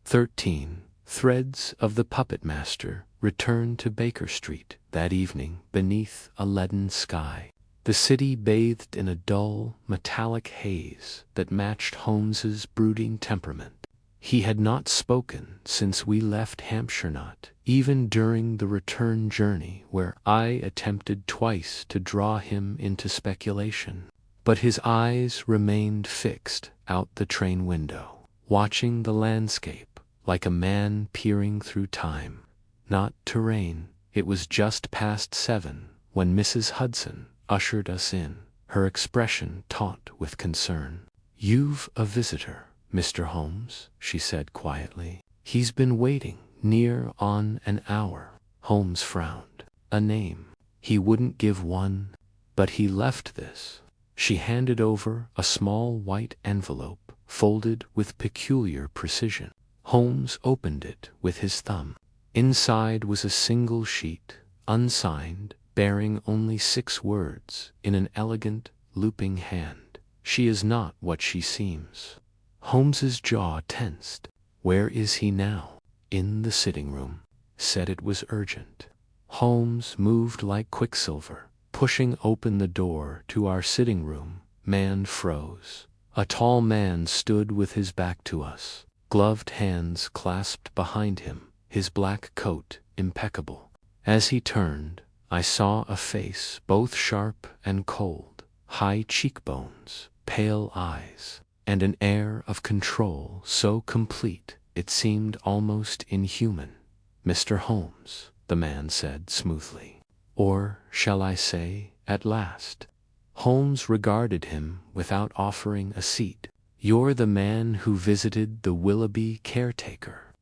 13. Threads of the Puppet Master returned to Baker Street that evening beneath a leaden sky. The city bathed in a dull, metallic haze that matched Holmes's brooding temperament. He had not spoken since we left Hampshire, not even during the return journey where I attempted twice to draw him into speculation. But his eyes remained fixed out the train window, watching the landscape like a man peering through time, not terrain. It was just past 7 when Mrs. Hudson ushered us in, her expression taut with concern. "You've a visitor, Mr. Holmes," she said quietly. "He's been waiting near on an hour." Holmes frowned. A name. He wouldn't give one, but he left this. She handed over a small white envelope, folded with peculiar precision. Holmes opened it with his thumb. Inside was a single sheet, unsigned, bearing only 6 words in an elegant, looping hand. "She is not what she seems." Holmes's jaw tensed. "Where is he now?" "In the sitting room." Said it was urgent. Holmes moved like quicksilver, pushing open the door to our sitting room. Man froze. A tall man stood with his back to us, gloved hands clasped behind him, his black coat impeccable. As he turned, I saw a face both sharp and cold, high cheekbones, pale eyes, and an air of control so complete it seemed almost inhuman. "Mr. Holmes," the man said smoothly. "Or shall I say, at last?" Holmes regarded him without offering a seat. "You're the man who visited the Willoughby caretaker."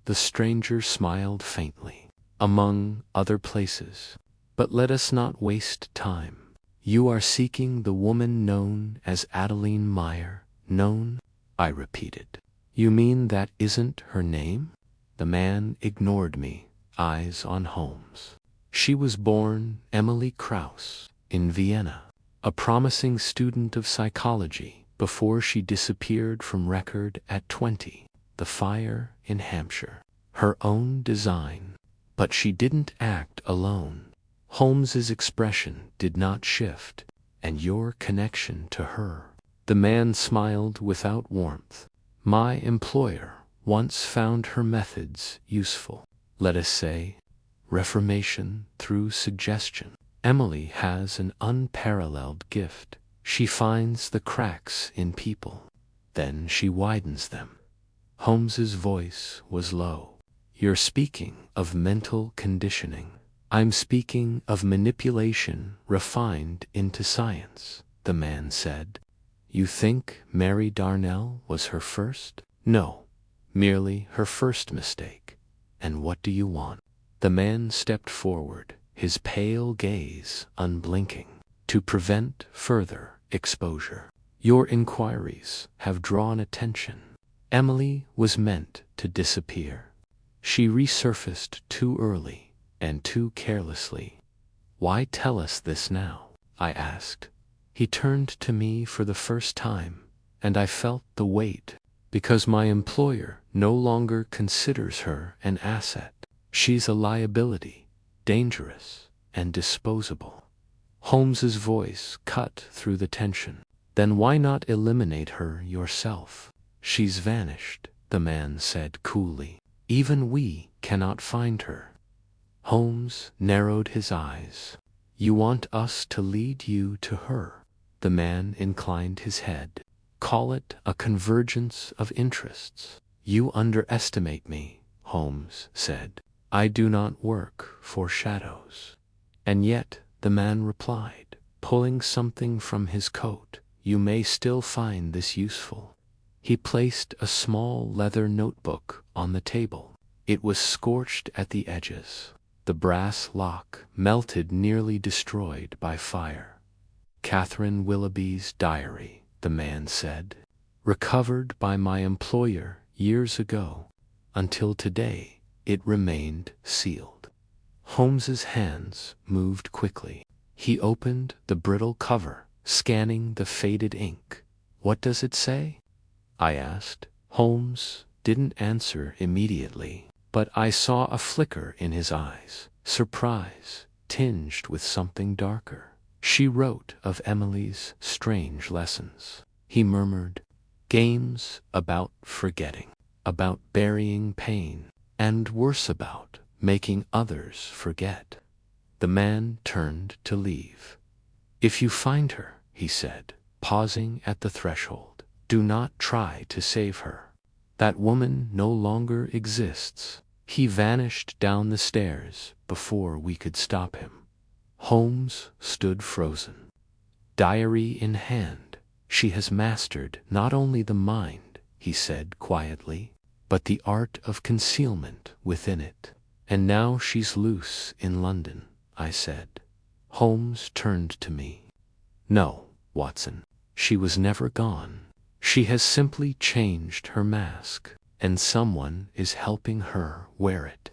The stranger smiled faintly. "Among other places. But let us not waste time. You are seeking the woman known as Adeline Meyer." "Known?" I repeated. "You mean that isn't her name?" The man ignored me, eyes on Holmes. "She was born Emily Krauss in Vienna, a promising student of psychology before she disappeared from record at 20. The fire in Hampshire. Her own design. But she didn't act alone." Holmes's expression did not shift. "And your connection to her?" The man smiled without warmth. "My employer once found her methods useful. Let us say, reformation through suggestion. Emily has an unparalleled gift. She finds the cracks in people. Then she widens them." Holmes's voice was low. "You're speaking of mental conditioning." I'm speaking of manipulation refined into science, the man said. You think Mary Darnell was her first? No, merely her first mistake. And what do you want? The man stepped forward, his pale gaze unblinking. To prevent further exposure. Your inquiries have drawn attention. Emily was meant to disappear. She resurfaced too early and too carelessly. Why tell us this now? I asked. He turned to me for the first time, and I felt the weight. Because my employer no longer considers her an asset. She's a liability, dangerous and disposable. Holmes's voice cut through the tension. Then why not eliminate her yourself? She's vanished, the man said coolly. Even we cannot find her. Holmes narrowed his eyes. You want us to lead you to her? The man inclined his head. Call it a convergence of interests. You underestimate me, Holmes said. I do not work for shadows. And yet, the man replied, pulling something from his coat, you may still find this useful. He placed a small leather notebook on the table. It was scorched at the edges. The brass lock melted, nearly destroyed by fire. Catherine Willoughby's diary, the man said, recovered by my employer years ago. Until today, it remained sealed. Holmes's hands moved quickly. He opened the brittle cover, scanning the faded ink. What does it say? I asked. Holmes didn't answer immediately, but I saw a flicker in his eyes, surprise tinged with something darker. She wrote of Emily's strange lessons. He murmured, games about forgetting, about burying pain, and worse, about making others forget. The man turned to leave. If you find her, he said, pausing at the threshold, do not try to save her. That woman no longer exists. He vanished down the stairs before we could stop him. Holmes stood frozen. Diary in hand, she has mastered not only the mind, he said quietly, but the art of concealment within it. And now she's loose in London, I said. Holmes turned to me. No, Watson, she was never gone. She has simply changed her mask, and someone is helping her wear it.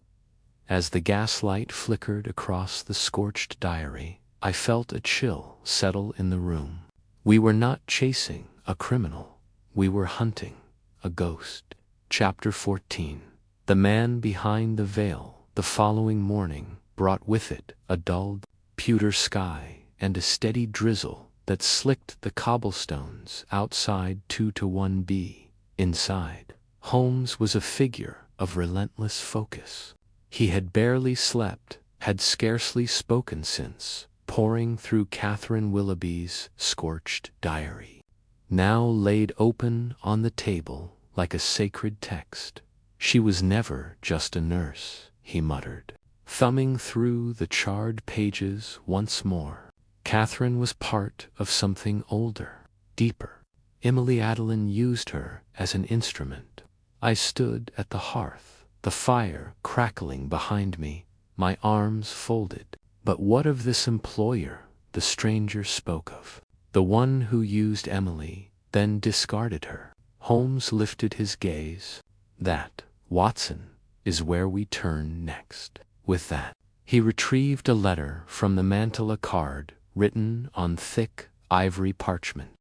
As the gaslight flickered across the scorched diary, I felt a chill settle in the room. We were not chasing a criminal. We were hunting a ghost. Chapter 14. The man behind the veil. The following morning brought with it a dull, pewter sky and a steady drizzle that slicked the cobblestones outside 2-1B. Inside, Holmes was a figure of relentless focus. He had barely slept, had scarcely spoken since, poring through Catherine Willoughby's scorched diary. Now laid open on the table like a sacred text. She was never just a nurse, he muttered, thumbing through the charred pages once more. Catherine was part of something older, deeper. Emily Adeline used her as an instrument. I stood at the hearth, the fire crackling behind me, my arms folded. But what of this employer the stranger spoke of? The one who used Emily, then discarded her. Holmes lifted his gaze. That, Watson, is where we turn next. With that, he retrieved a letter from the mantel, a card written on thick ivory parchment,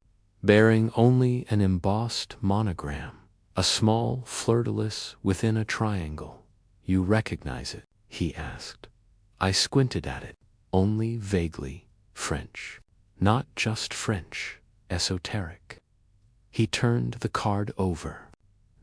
bearing only an embossed monogram, a small fleur-de-lis within a triangle. You recognize it? He asked. I squinted at it, only vaguely. French. Not just French, esoteric. He turned the card over.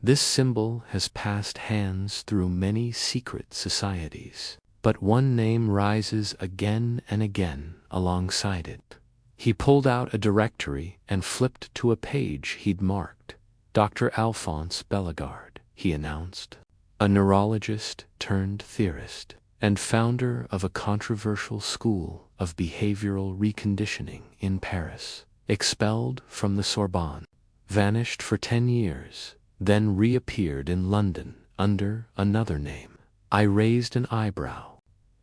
This symbol has passed hands through many secret societies, but one name rises again and again alongside it. He pulled out a directory and flipped to a page he'd marked. Dr. Alphonse Bellegarde, he announced. A neurologist turned theorist. and founder of a controversial school of behavioral reconditioning in Paris, expelled from the Sorbonne, vanished for 10 years, then reappeared in London under another name. I raised an eyebrow.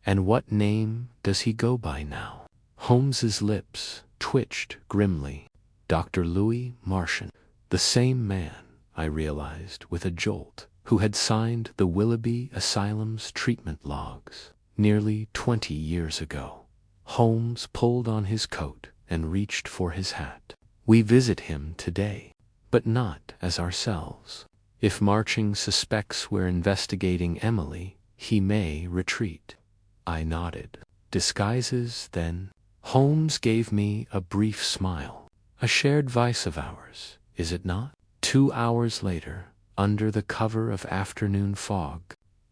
And what name does he go by now? Holmes's lips twitched grimly. Dr. Louis Marchand, the same man, I realized with a jolt, who had signed the Willoughby Asylum's treatment logs nearly 20 years ago. Holmes pulled on his coat and reached for his hat. We visit him today, but not as ourselves. If Marching suspects we're investigating Emily, he may retreat. I nodded. Disguises, then? Holmes gave me a brief smile. A shared vice of ours, is it not? 2 hours later, under the cover of afternoon fog,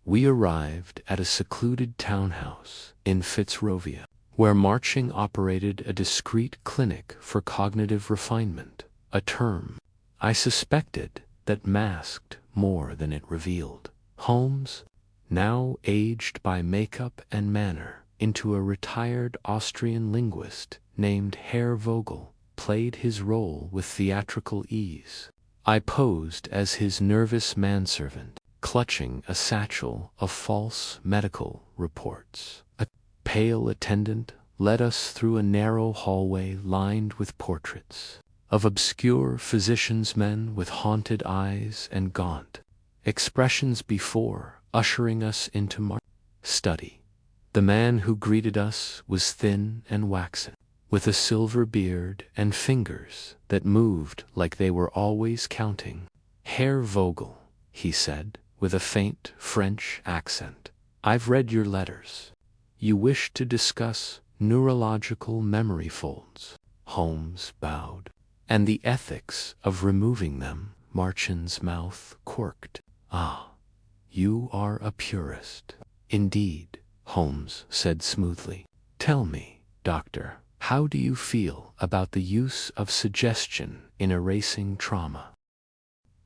we arrived at a secluded townhouse in Fitzrovia, where Marching operated a discreet clinic for cognitive refinement, a term I suspected that masked more than it revealed. Holmes, now aged by makeup and manner into a retired Austrian linguist named Herr Vogel, played his role with theatrical ease. I posed as his nervous manservant, clutching a satchel of false medical reports. A pale attendant led us through a narrow hallway lined with portraits of obscure physicians' men with haunted eyes and gaunt expressions before ushering us into Marching's study. The man who greeted us was thin and waxen, with a silver beard and fingers that moved like they were always counting. Herr Vogel, he said, with a faint French accent, I've read your letters. You wish to discuss neurological memory folds. Holmes bowed. And the ethics of removing them. Marching's mouth quirked. Ah, you are a purist. Indeed, Holmes said smoothly. Tell me, doctor, how do you feel about the use of suggestion in erasing trauma?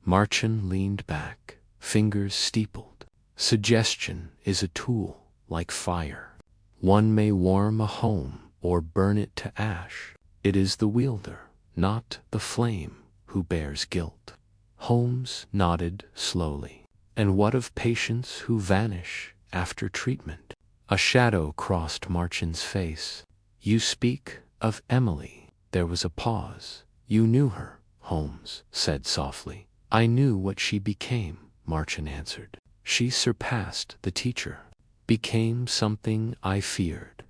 Marchand leaned back, fingers steepled. Suggestion is a tool, like fire. One may warm a home or burn it to ash. It is the wielder, not the flame, who bears guilt. Holmes nodded slowly. And what of patients who vanish after treatment? A shadow crossed Marchand's face. You speak of Emily. There was a pause. You knew her, Holmes said softly. I knew what she became, Marchand answered. She surpassed the teacher, became something I feared.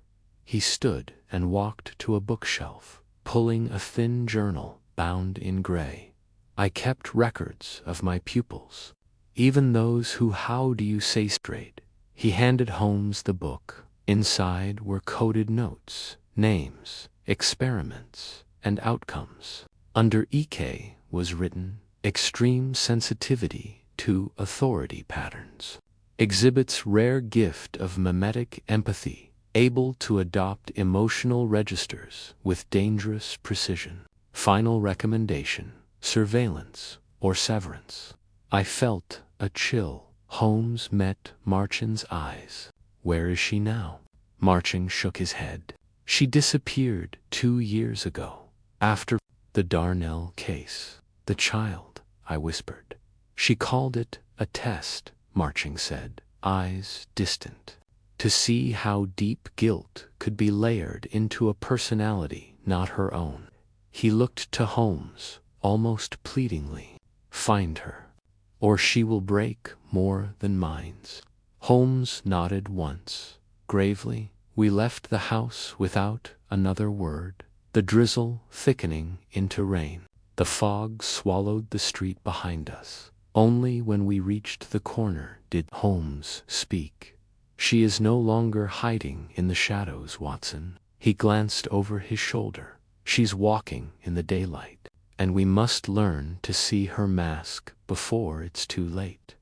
He stood and walked to a bookshelf, pulling a thin journal bound in gray. I kept records of my pupils, even those who, how do you say, strayed. He handed Holmes the book. Inside were coded notes, names, experiments, and outcomes. Under EK was written, extreme sensitivity to authority patterns. Exhibits rare gift of mimetic empathy, able to adopt emotional registers with dangerous precision. Final recommendation, surveillance or severance. I felt a chill. Holmes met Marchand's eyes. Where is she now? Marchand shook his head. She disappeared 2 years ago, after the Darnell case. The child, I whispered. She called it a test, Marchand said, eyes distant, to see how deep guilt could be layered into a personality not her own. He looked to Holmes, almost pleadingly. Find her, or she will break more than minds. Holmes nodded once. Gravely, we left the house without another word, the drizzle thickening into rain. The fog swallowed the street behind us. Only when we reached the corner did Holmes speak. She is no longer hiding in the shadows, Watson. He glanced over his shoulder. She's walking in the daylight, and we must learn to see her mask before it's too late.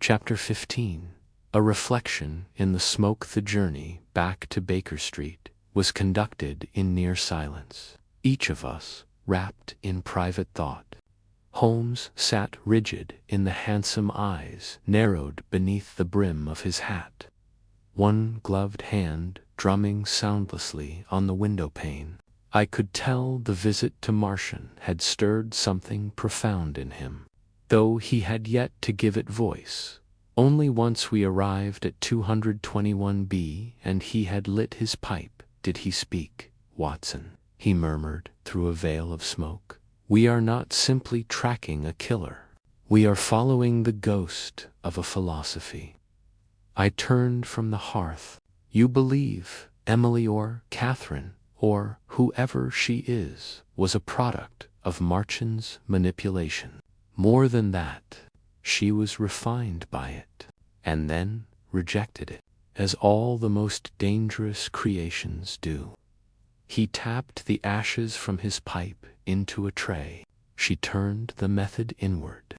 Chapter 15. A reflection in the smoke. The journey back to Baker Street was conducted in near silence, each of us wrapped in private thought. Holmes sat rigid in the handsome eyes narrowed beneath the brim of his hat. one gloved hand drumming soundlessly on the window pane. I could tell the visit to Martian had stirred something profound in him, though he had yet to give it voice. Only once we arrived at 221B and he had lit his pipe did he speak. "Watson," he murmured through a veil of smoke, "we are not simply tracking a killer. We are following the ghost of a philosophy." I turned from the hearth. "You believe Emily or Catherine, or whoever she is, was a product of Martian's manipulation. More than that, she was refined by it, and then rejected it, as all the most dangerous creations do." He tapped the ashes from his pipe into a tray. "She turned the method inward,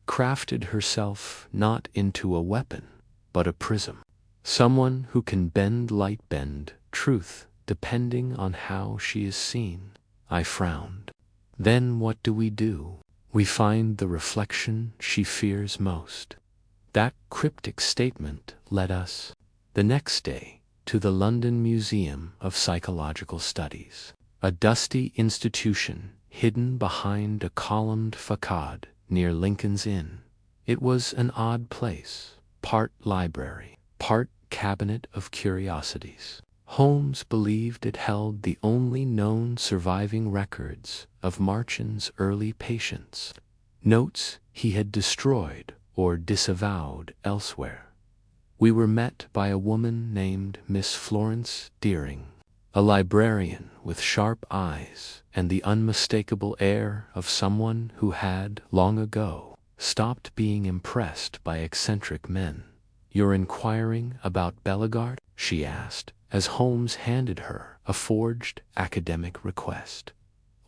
crafted herself not into a weapon, but a prism. Someone who can bend light, bend truth, depending on how she is seen." I frowned. "Then what do? We find the reflection she fears most." That cryptic statement led us, the next day, to the London Museum of Psychological Studies, a dusty institution hidden behind a columned facade near Lincoln's Inn. It was an odd place, part library, part cabinet of curiosities. Holmes believed it held the only known surviving records of Martian's early patients, notes he had destroyed or disavowed elsewhere. We were met by a woman named Miss Florence Deering, a librarian with sharp eyes and the unmistakable air of someone who had, long ago, stopped being impressed by eccentric men. "You're inquiring about Bellegarde?" she asked, as Holmes handed her a forged academic request.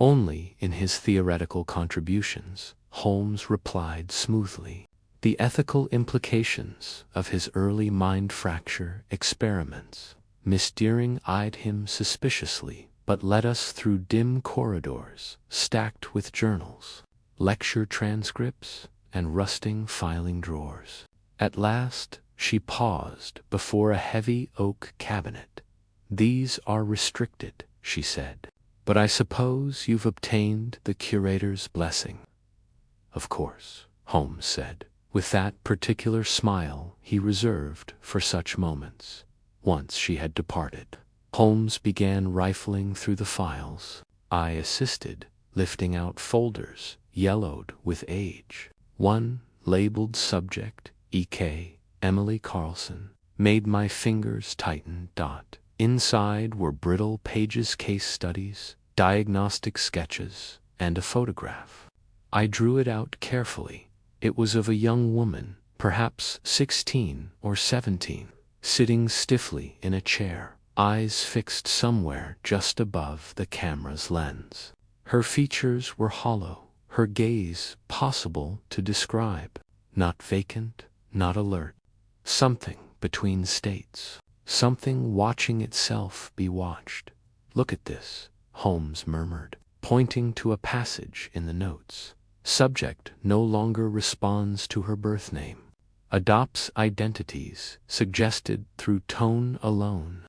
"Only in his theoretical contributions," Holmes replied smoothly. "The ethical implications of his early mind fracture experiments." Miss Deering eyed him suspiciously, but led us through dim corridors stacked with journals, lecture transcripts, and rusting filing drawers. At last, she paused before a heavy oak cabinet. "These are restricted," she said, "but I suppose you've obtained the curator's blessing." "Of course," Holmes said, with that particular smile he reserved for such moments. Once she had departed, Holmes began rifling through the files. I assisted, lifting out folders yellowed with age. One, labeled Subject E.K. Emily Carlson, made my fingers tighten. Inside were brittle pages, case studies, diagnostic sketches, and a photograph. I drew it out carefully. It was of a young woman, perhaps 16 or 17, sitting stiffly in a chair, eyes fixed somewhere just above the camera's lens. Her features were hollow, her gaze possible to describe, not vacant, not alert. Something between states, something watching itself be watched. "Look at this," Holmes murmured, pointing to a passage in the notes. "Subject no longer responds to her birth name. Adopts identities suggested through tone alone.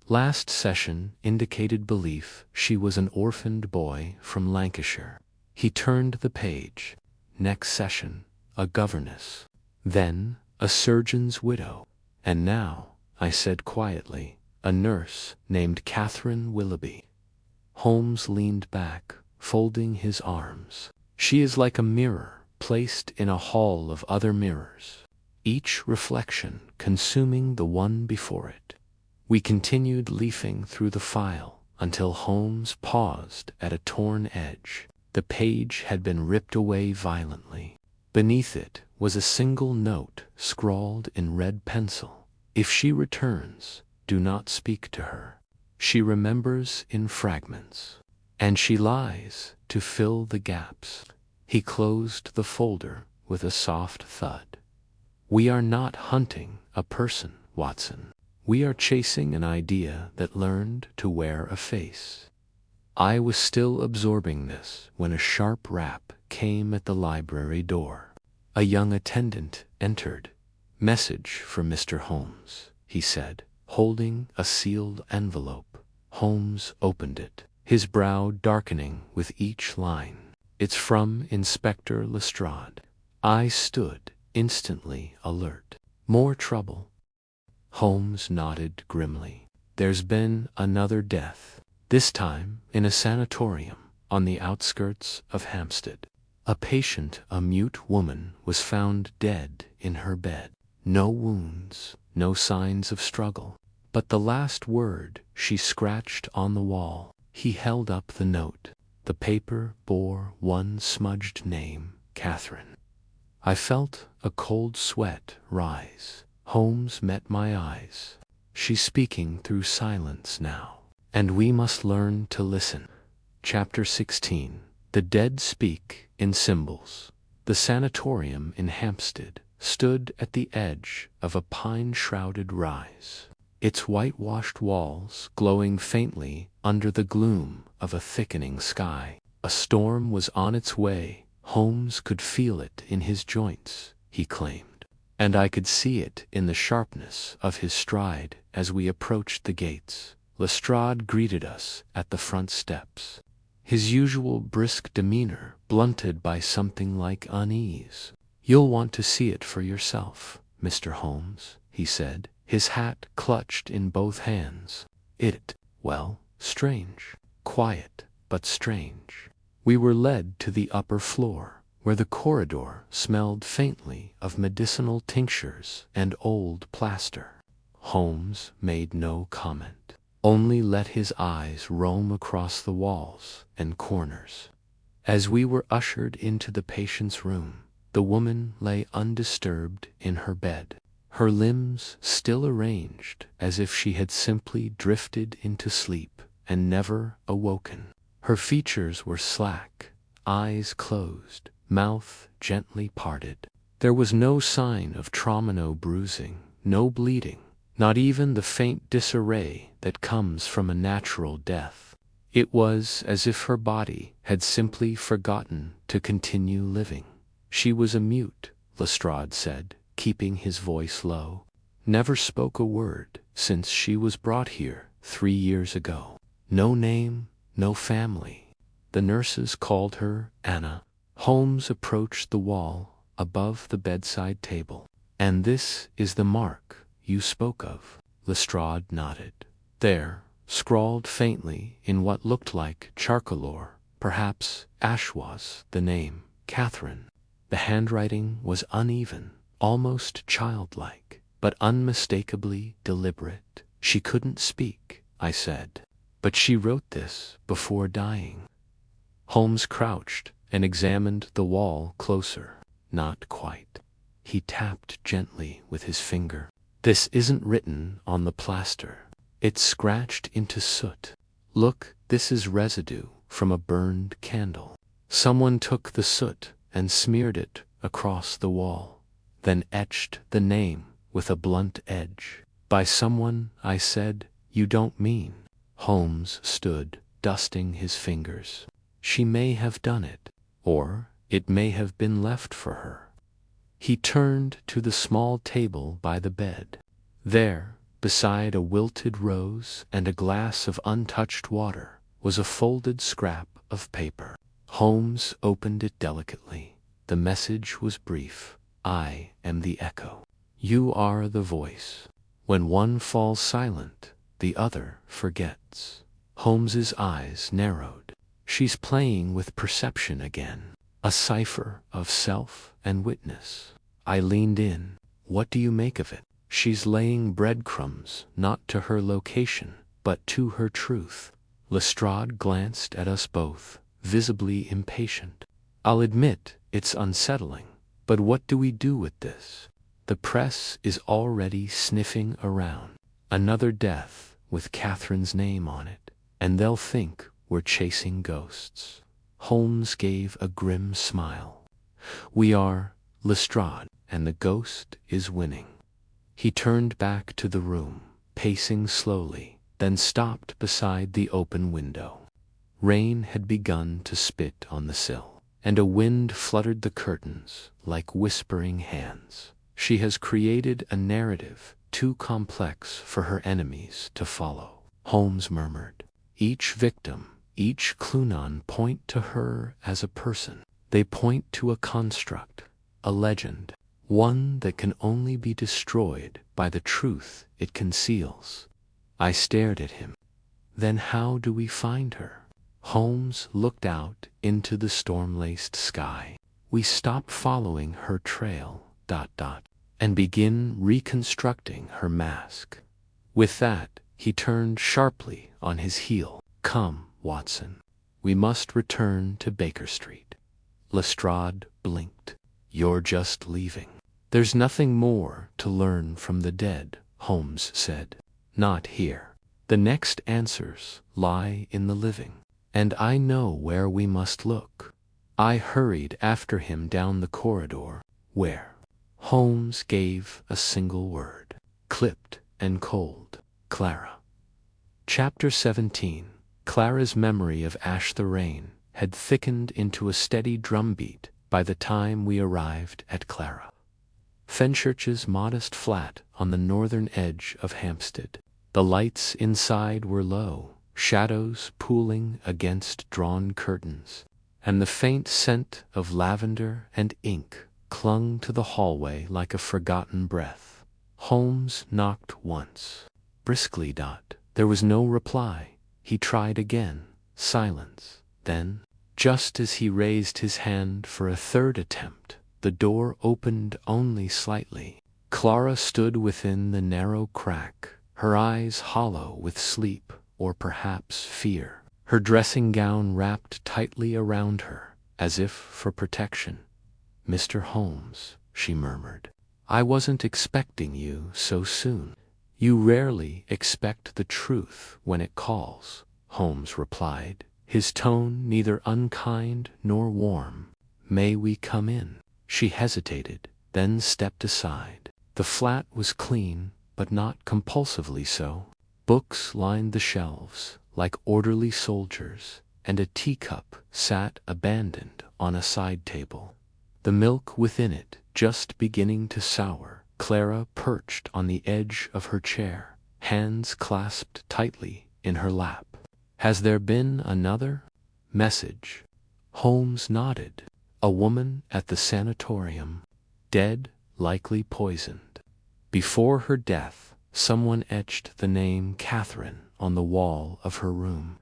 Last session indicated belief she was an orphaned boy from Lancashire." He turned the page. "Next session, a governess. Then, a surgeon's widow. And now," I said quietly, "a nurse named Catherine Willoughby." Holmes leaned back, folding his arms. "She is like a mirror placed in a hall of other mirrors, each reflection consuming the one before it." We continued leafing through the file until Holmes paused at a torn edge. The page had been ripped away violently. Beneath it was a single note scrawled in red pencil. "If she returns, do not speak to her. She remembers in fragments, and she lies to fill the gaps." He closed the folder with a soft thud. "We are not hunting a person, Watson. We are chasing an idea that learned to wear a face." I was still absorbing this when a sharp rap came at the library door. A young attendant entered. "Message for Mr. Holmes," he said, holding a sealed envelope. Holmes opened it, his brow darkening with each line. "It's from Inspector Lestrade." I stood, instantly alert. "More trouble?" Holmes nodded grimly. "There's been another death, this time in a sanatorium on the outskirts of Hampstead. A patient, a mute woman, was found dead in her bed. No wounds, no signs of struggle. But the last word she scratched on the wall." He held up the note. The paper bore one smudged name, Catherine. I felt a cold sweat rise. Holmes met my eyes. "She's speaking through silence now, and we must learn to listen." Chapter 16. The Dead Speak in Symbols. The sanatorium in Hampstead stood at the edge of a pine-shrouded rise, its whitewashed walls glowing faintly under the gloom of a thickening sky. A storm was on its way. Holmes could feel it in his joints, he claimed, and I could see it in the sharpness of his stride as we approached the gates. Lestrade greeted us at the front steps, his usual brisk demeanor blunted by something like unease. "You'll want to see it for yourself, Mr. Holmes," he said, his hat clutched in both hands. Well, strange. Quiet, but strange. We were led to the upper floor, where the corridor smelled faintly of medicinal tinctures and old plaster. Holmes made no comment, only let his eyes roam across the walls and corners. As we were ushered into the patient's room, the woman lay undisturbed in her bed, her limbs still arranged as if she had simply drifted into sleep and never awoken. Her features were slack, eyes closed, mouth gently parted. There was no sign of trauma, no bruising, no bleeding, not even the faint disarray that comes from a natural death. It was as if her body had simply forgotten to continue living. "She was a mute," Lestrade said, keeping his voice low. "Never spoke a word since she was brought here 3 years ago. No name, no family. The nurses called her Anna." Holmes approached the wall above the bedside table. "And this is the mark you spoke of?" Lestrade nodded. "There, scrawled faintly in what looked like charcoal, perhaps ash, was the name, Catherine." The handwriting was uneven, almost childlike, but unmistakably deliberate. "She couldn't speak," I said, "but she wrote this before dying." Holmes crouched and examined the wall closer. "Not quite." He tapped gently with his finger. "This isn't written on the plaster. It's scratched into soot. Look, this is residue from a burned candle. Someone took the soot and smeared it across the wall, then etched the name with a blunt edge." "By someone," I said. "You don't mean—" Holmes stood, dusting his fingers. "She may have done it, or it may have been left for her." He turned to the small table by the bed. There, beside a wilted rose and a glass of untouched water, was a folded scrap of paper. Holmes opened it delicately. The message was brief. "I am the echo. You are the voice. When one falls silent, the other forgets." Holmes's eyes narrowed. "She's playing with perception again. A cipher of self and witness." I leaned in. "What do you make of it?" "She's laying breadcrumbs, not to her location, but to her truth." Lestrade glanced at us both, visibly impatient. "I'll admit it's unsettling, but what do we do with this? The press is already sniffing around. Another death with Catherine's name on it, and they'll think we're chasing ghosts." Holmes gave a grim smile. "We are, Lestrade, and the ghost is winning." He turned back to the room, pacing slowly, then stopped beside the open window. Rain had begun to spit on the sill, and a wind fluttered the curtains like whispering hands. "She has created a narrative too complex for her enemies to follow. Holmes murmured. Each victim, each clunon point to her as a person. They point to a construct, a legend, one that can only be destroyed by the truth it conceals. I stared at him. Then how do we find her? Holmes looked out into the storm-laced sky. We stop following her trail, and begin reconstructing her mask. With that, he turned sharply on his heel. Come, Watson. We must return to Baker Street. Lestrade blinked. You're just leaving. There's nothing more to learn from the dead, Holmes said. Not here. The next answers lie in the living. And I know where we must look. I hurried after him down the corridor. Where? Holmes gave a single word. Clipped and cold. Clara. Chapter 17. Clara's memory of Ash the Rain had thickened into a steady drumbeat by the time we arrived at Clara Fenchurch's modest flat on the northern edge of Hampstead. The lights inside were low, shadows pooling against drawn curtains, and the faint scent of lavender and ink clung to the hallway like a forgotten breath. Holmes knocked once. Briskly. There was no reply. He tried again. Silence. Then, just as he raised his hand for a third attempt, the door opened only slightly. Clara stood within the narrow crack, her eyes hollow with sleep or perhaps fear, her dressing gown wrapped tightly around her, as if for protection. Mr. Holmes, she murmured, I wasn't expecting you so soon. You rarely expect the truth when it calls, Holmes replied, his tone neither unkind nor warm. May we come in? She hesitated, then stepped aside. The flat was clean, but not compulsively so. Books lined the shelves, like orderly soldiers, and a teacup sat abandoned on a side table. The milk within it just beginning to sour. Clara perched on the edge of her chair, hands clasped tightly in her lap. Has there been another message? Holmes nodded. A woman at the sanatorium, dead, likely poisoned. Before her death, someone etched the name Catherine on the wall of her room.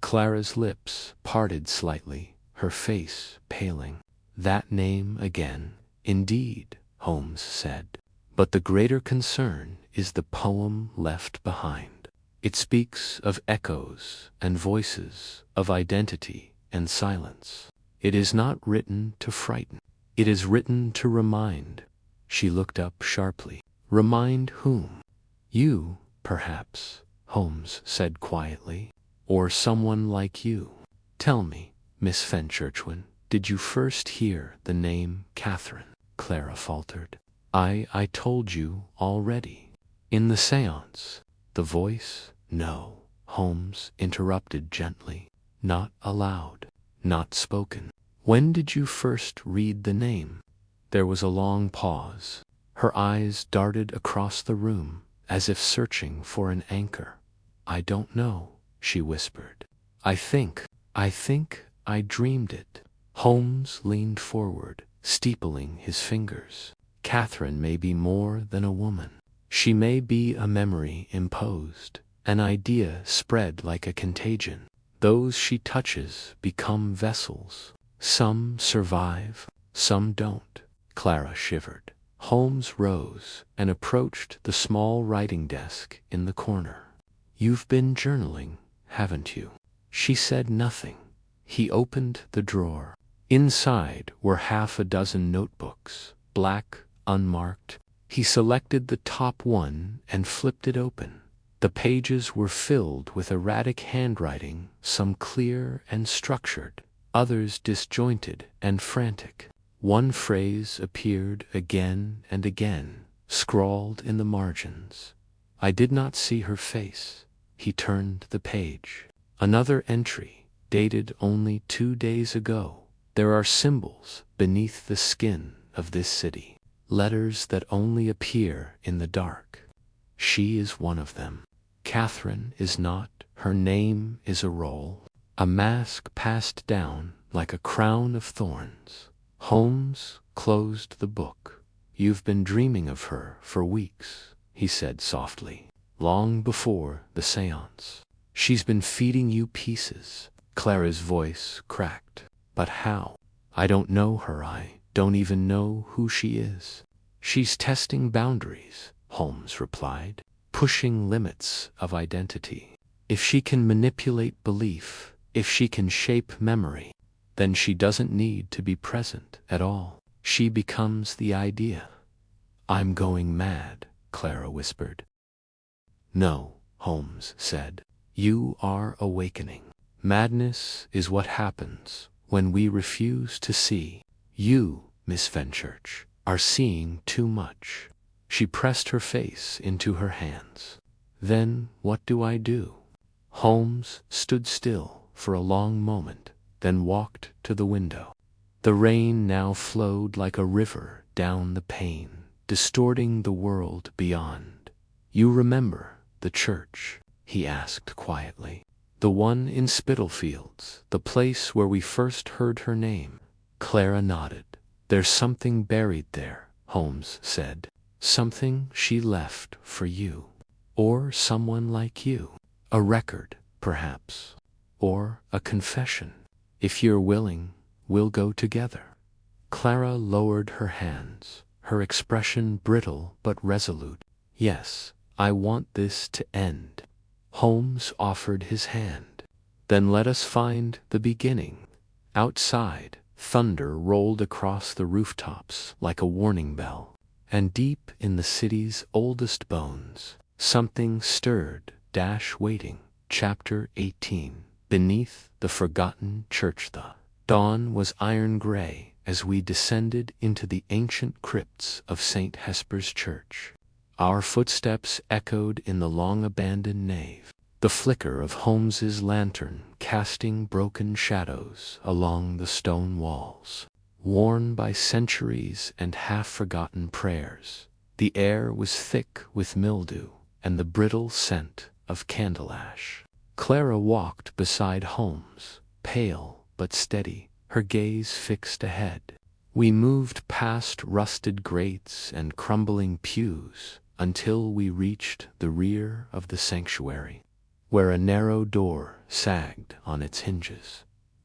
Clara's lips parted slightly, her face paling. That name again, indeed, Holmes said. But the greater concern is the poem left behind. It speaks of echoes and voices, of identity and silence. It is not written to frighten. It is written to remind. She looked up sharply. Remind whom? You, perhaps, Holmes said quietly. Or someone like you. Tell me, Miss Fenchurch, did you first hear the name Catherine? Clara faltered. I told you already. In the séance. The voice? No, Holmes interrupted gently. Not aloud. Not spoken. When did you first read the name? There was a long pause. Her eyes darted across the room, as if searching for an anchor. I don't know, she whispered. I think I dreamed it. Holmes leaned forward, steepling his fingers. Catherine may be more than a woman. She may be a memory imposed, an idea spread like a contagion. Those she touches become vessels. Some survive, some don't. Clara shivered. Holmes rose and approached the small writing desk in the corner. You've been journaling, haven't you? She said nothing. He opened the drawer. Inside were half a dozen notebooks, black, unmarked. He selected the top one and flipped it open. The pages were filled with erratic handwriting, some clear and structured, others disjointed and frantic. One phrase appeared again and again, scrawled in the margins. I did not see her face. He turned the page. Another entry, dated only 2 days ago. There are symbols beneath the skin of this city. Letters that only appear in the dark. She is one of them. Catherine is not. Her name is a role, a mask passed down like a crown of thorns. Holmes closed the book. You've been dreaming of her for weeks, he said softly, long before the séance. She's been feeding you pieces. Clara's voice cracked. But how? I don't know her. I don't even know who she is. She's testing boundaries, Holmes replied, pushing limits of identity. If she can manipulate belief, if she can shape memory, then she doesn't need to be present at all. She becomes the idea. I'm going mad, Clara whispered. No, Holmes said. You are awakening. Madness is what happens when we refuse to see. You, Miss Fenchurch, are seeing too much. She pressed her face into her hands. Then what do I do? Holmes stood still for a long moment, then walked to the window. The rain now flowed like a river down the pane, distorting the world beyond. You remember the church? He asked quietly. The one in Spitalfields, the place where we first heard her name. Clara nodded. There's something buried there, Holmes said. Something she left for you. Or someone like you. A record, perhaps. Or a confession. If you're willing, we'll go together. Clara lowered her hands, her expression brittle but resolute. Yes, I want this to end. Holmes offered his hand. Then let us find the beginning. Outside, thunder rolled across the rooftops like a warning bell. And deep in the city's oldest bones, something stirred. Waiting. Chapter 18. Beneath the forgotten church. The dawn was iron gray as we descended into the ancient crypts of St. Hesper's Church. Our footsteps echoed in the long-abandoned nave, the flicker of Holmes's lantern casting broken shadows along the stone walls. Worn by centuries and half-forgotten prayers, the air was thick with mildew and the brittle scent of candle ash. Clara walked beside Holmes, pale but steady, her gaze fixed ahead. We moved past rusted grates and crumbling pews until we reached the rear of the sanctuary, where a narrow door sagged on its hinges.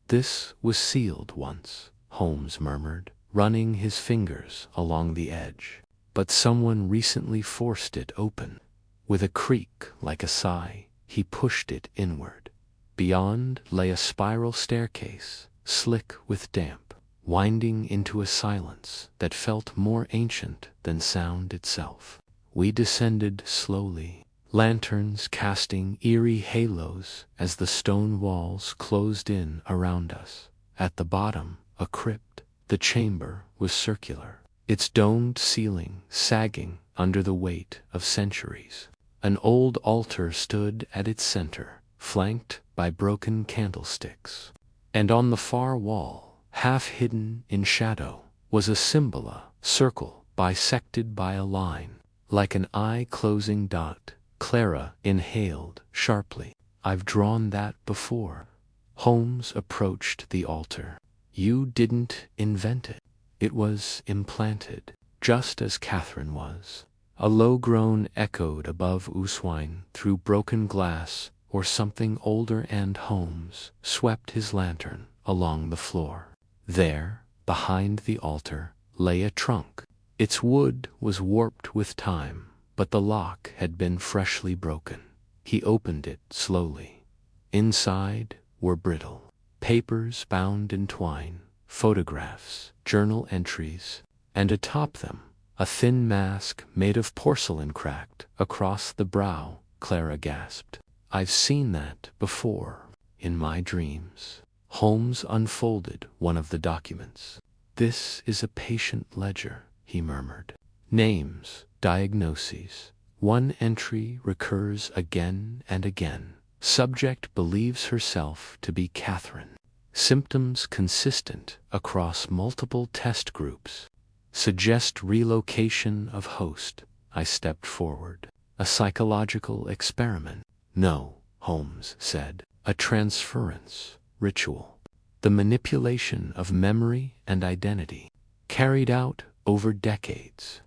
This was sealed once, Holmes murmured, running his fingers along the edge. But someone recently forced it open. With a creak like a sigh, he pushed it inward. Beyond lay a spiral staircase, slick with damp, winding into a silence that felt more ancient than sound itself. We descended slowly, lanterns casting eerie halos as the stone walls closed in around us. At the bottom, a crypt. The chamber was circular, its domed ceiling sagging under the weight of centuries. An old altar stood at its center, flanked by broken candlesticks. And on the far wall, half hidden in shadow, was a symbol, circle bisected by a line, like an eye-closing dot. Clara inhaled sharply. I've drawn that before. Holmes approached the altar. You didn't invent it. It was implanted, just as Catherine was. A low groan echoed above Uswine through broken glass or something older, and Holmes swept his lantern along the floor. There, behind the altar, lay a trunk. Its wood was warped with time, but the lock had been freshly broken. He opened it slowly. Inside were brittle papers bound in twine, photographs, journal entries, and atop them, a thin mask made of porcelain cracked across the brow. Clara gasped. I've seen that before, in my dreams. Holmes unfolded one of the documents. This is a patient ledger, he murmured. Names, diagnoses. One entry recurs again and again. Subject believes herself to be Catherine. Symptoms consistent across multiple test groups. Suggest relocation of host. I stepped forward. A psychological experiment? No, Holmes said. A transference ritual. The manipulation of memory and identity, carried out over decades.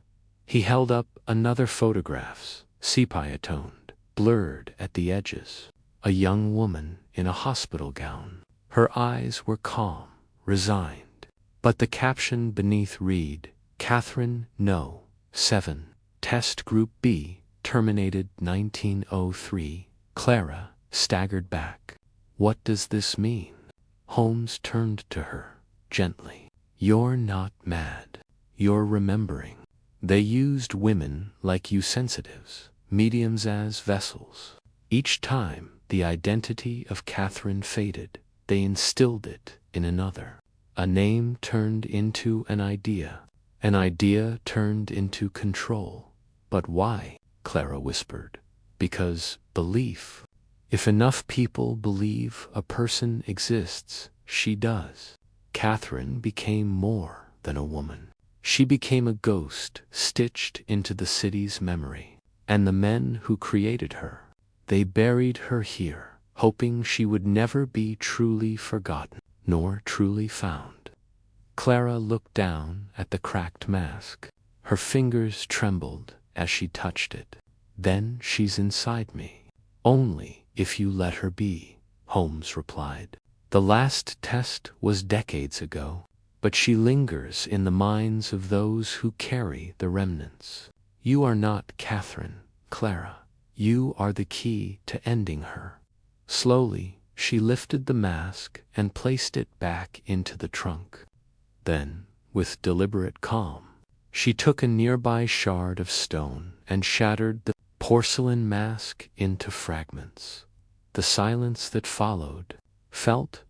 He held up another photograph, sepia-toned, blurred at the edges. A young woman in a hospital gown. Her eyes were calm, resigned. But the caption beneath read, Catherine No. 7, Test Group B, terminated 1903. Clara staggered back. What does this mean? Holmes turned to her, gently. You're not mad. You're remembering. They used women like you sensitives, mediums as vessels. Each time the identity of Catherine faded, they instilled it in another. A name turned into an idea turned into control. But why? Clara whispered. Because belief. If enough people believe a person exists, she does. Catherine became more than a woman. She became a ghost stitched into the city's memory. And the men who created her, they buried her here, hoping she would never be truly forgotten, nor truly found. Clara looked down at the cracked mask. Her fingers trembled as she touched it. Then she's inside me. Only if you let her be, Holmes replied. The last test was decades ago, but she lingers in the minds of those who carry the remnants. You are not Catherine, Clara. You are the key to ending her. Slowly, she lifted the mask and placed it back into the trunk. Then, with deliberate calm, she took a nearby shard of stone and shattered the porcelain mask into fragments. The silence that followed felt ...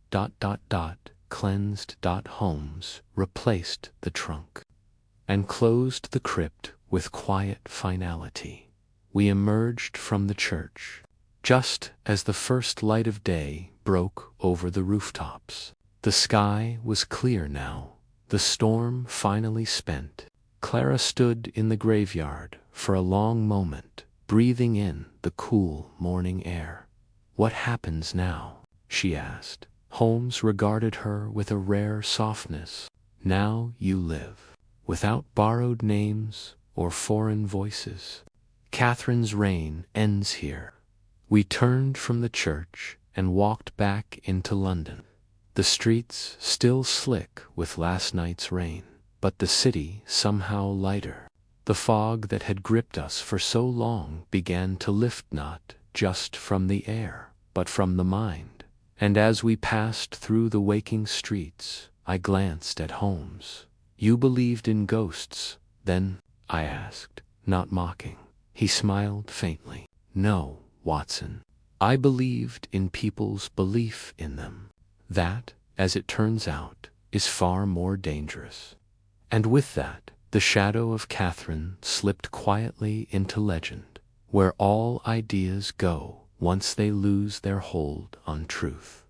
cleansed. Holmes replaced the trunk and closed the crypt with quiet finality. We emerged from the church just as the first light of day broke over the rooftops. The sky was clear now, the storm finally spent. Clara stood in the graveyard for a long moment, breathing in the cool morning air. What happens now? She asked. Holmes regarded her with a rare softness. Now you live, without borrowed names or foreign voices. Catherine's reign ends here. We turned from the church and walked back into London. The streets still slick with last night's rain, but the city somehow lighter. The fog that had gripped us for so long began to lift, not just from the air, but from the mind. And as we passed through the waking streets, I glanced at Holmes. You believed in ghosts, then? I asked, not mocking. He smiled faintly. No, Watson. I believed in people's belief in them. That, as it turns out, is far more dangerous. And with that, the shadow of Catherine slipped quietly into legend, where all ideas go once they lose their hold on truth.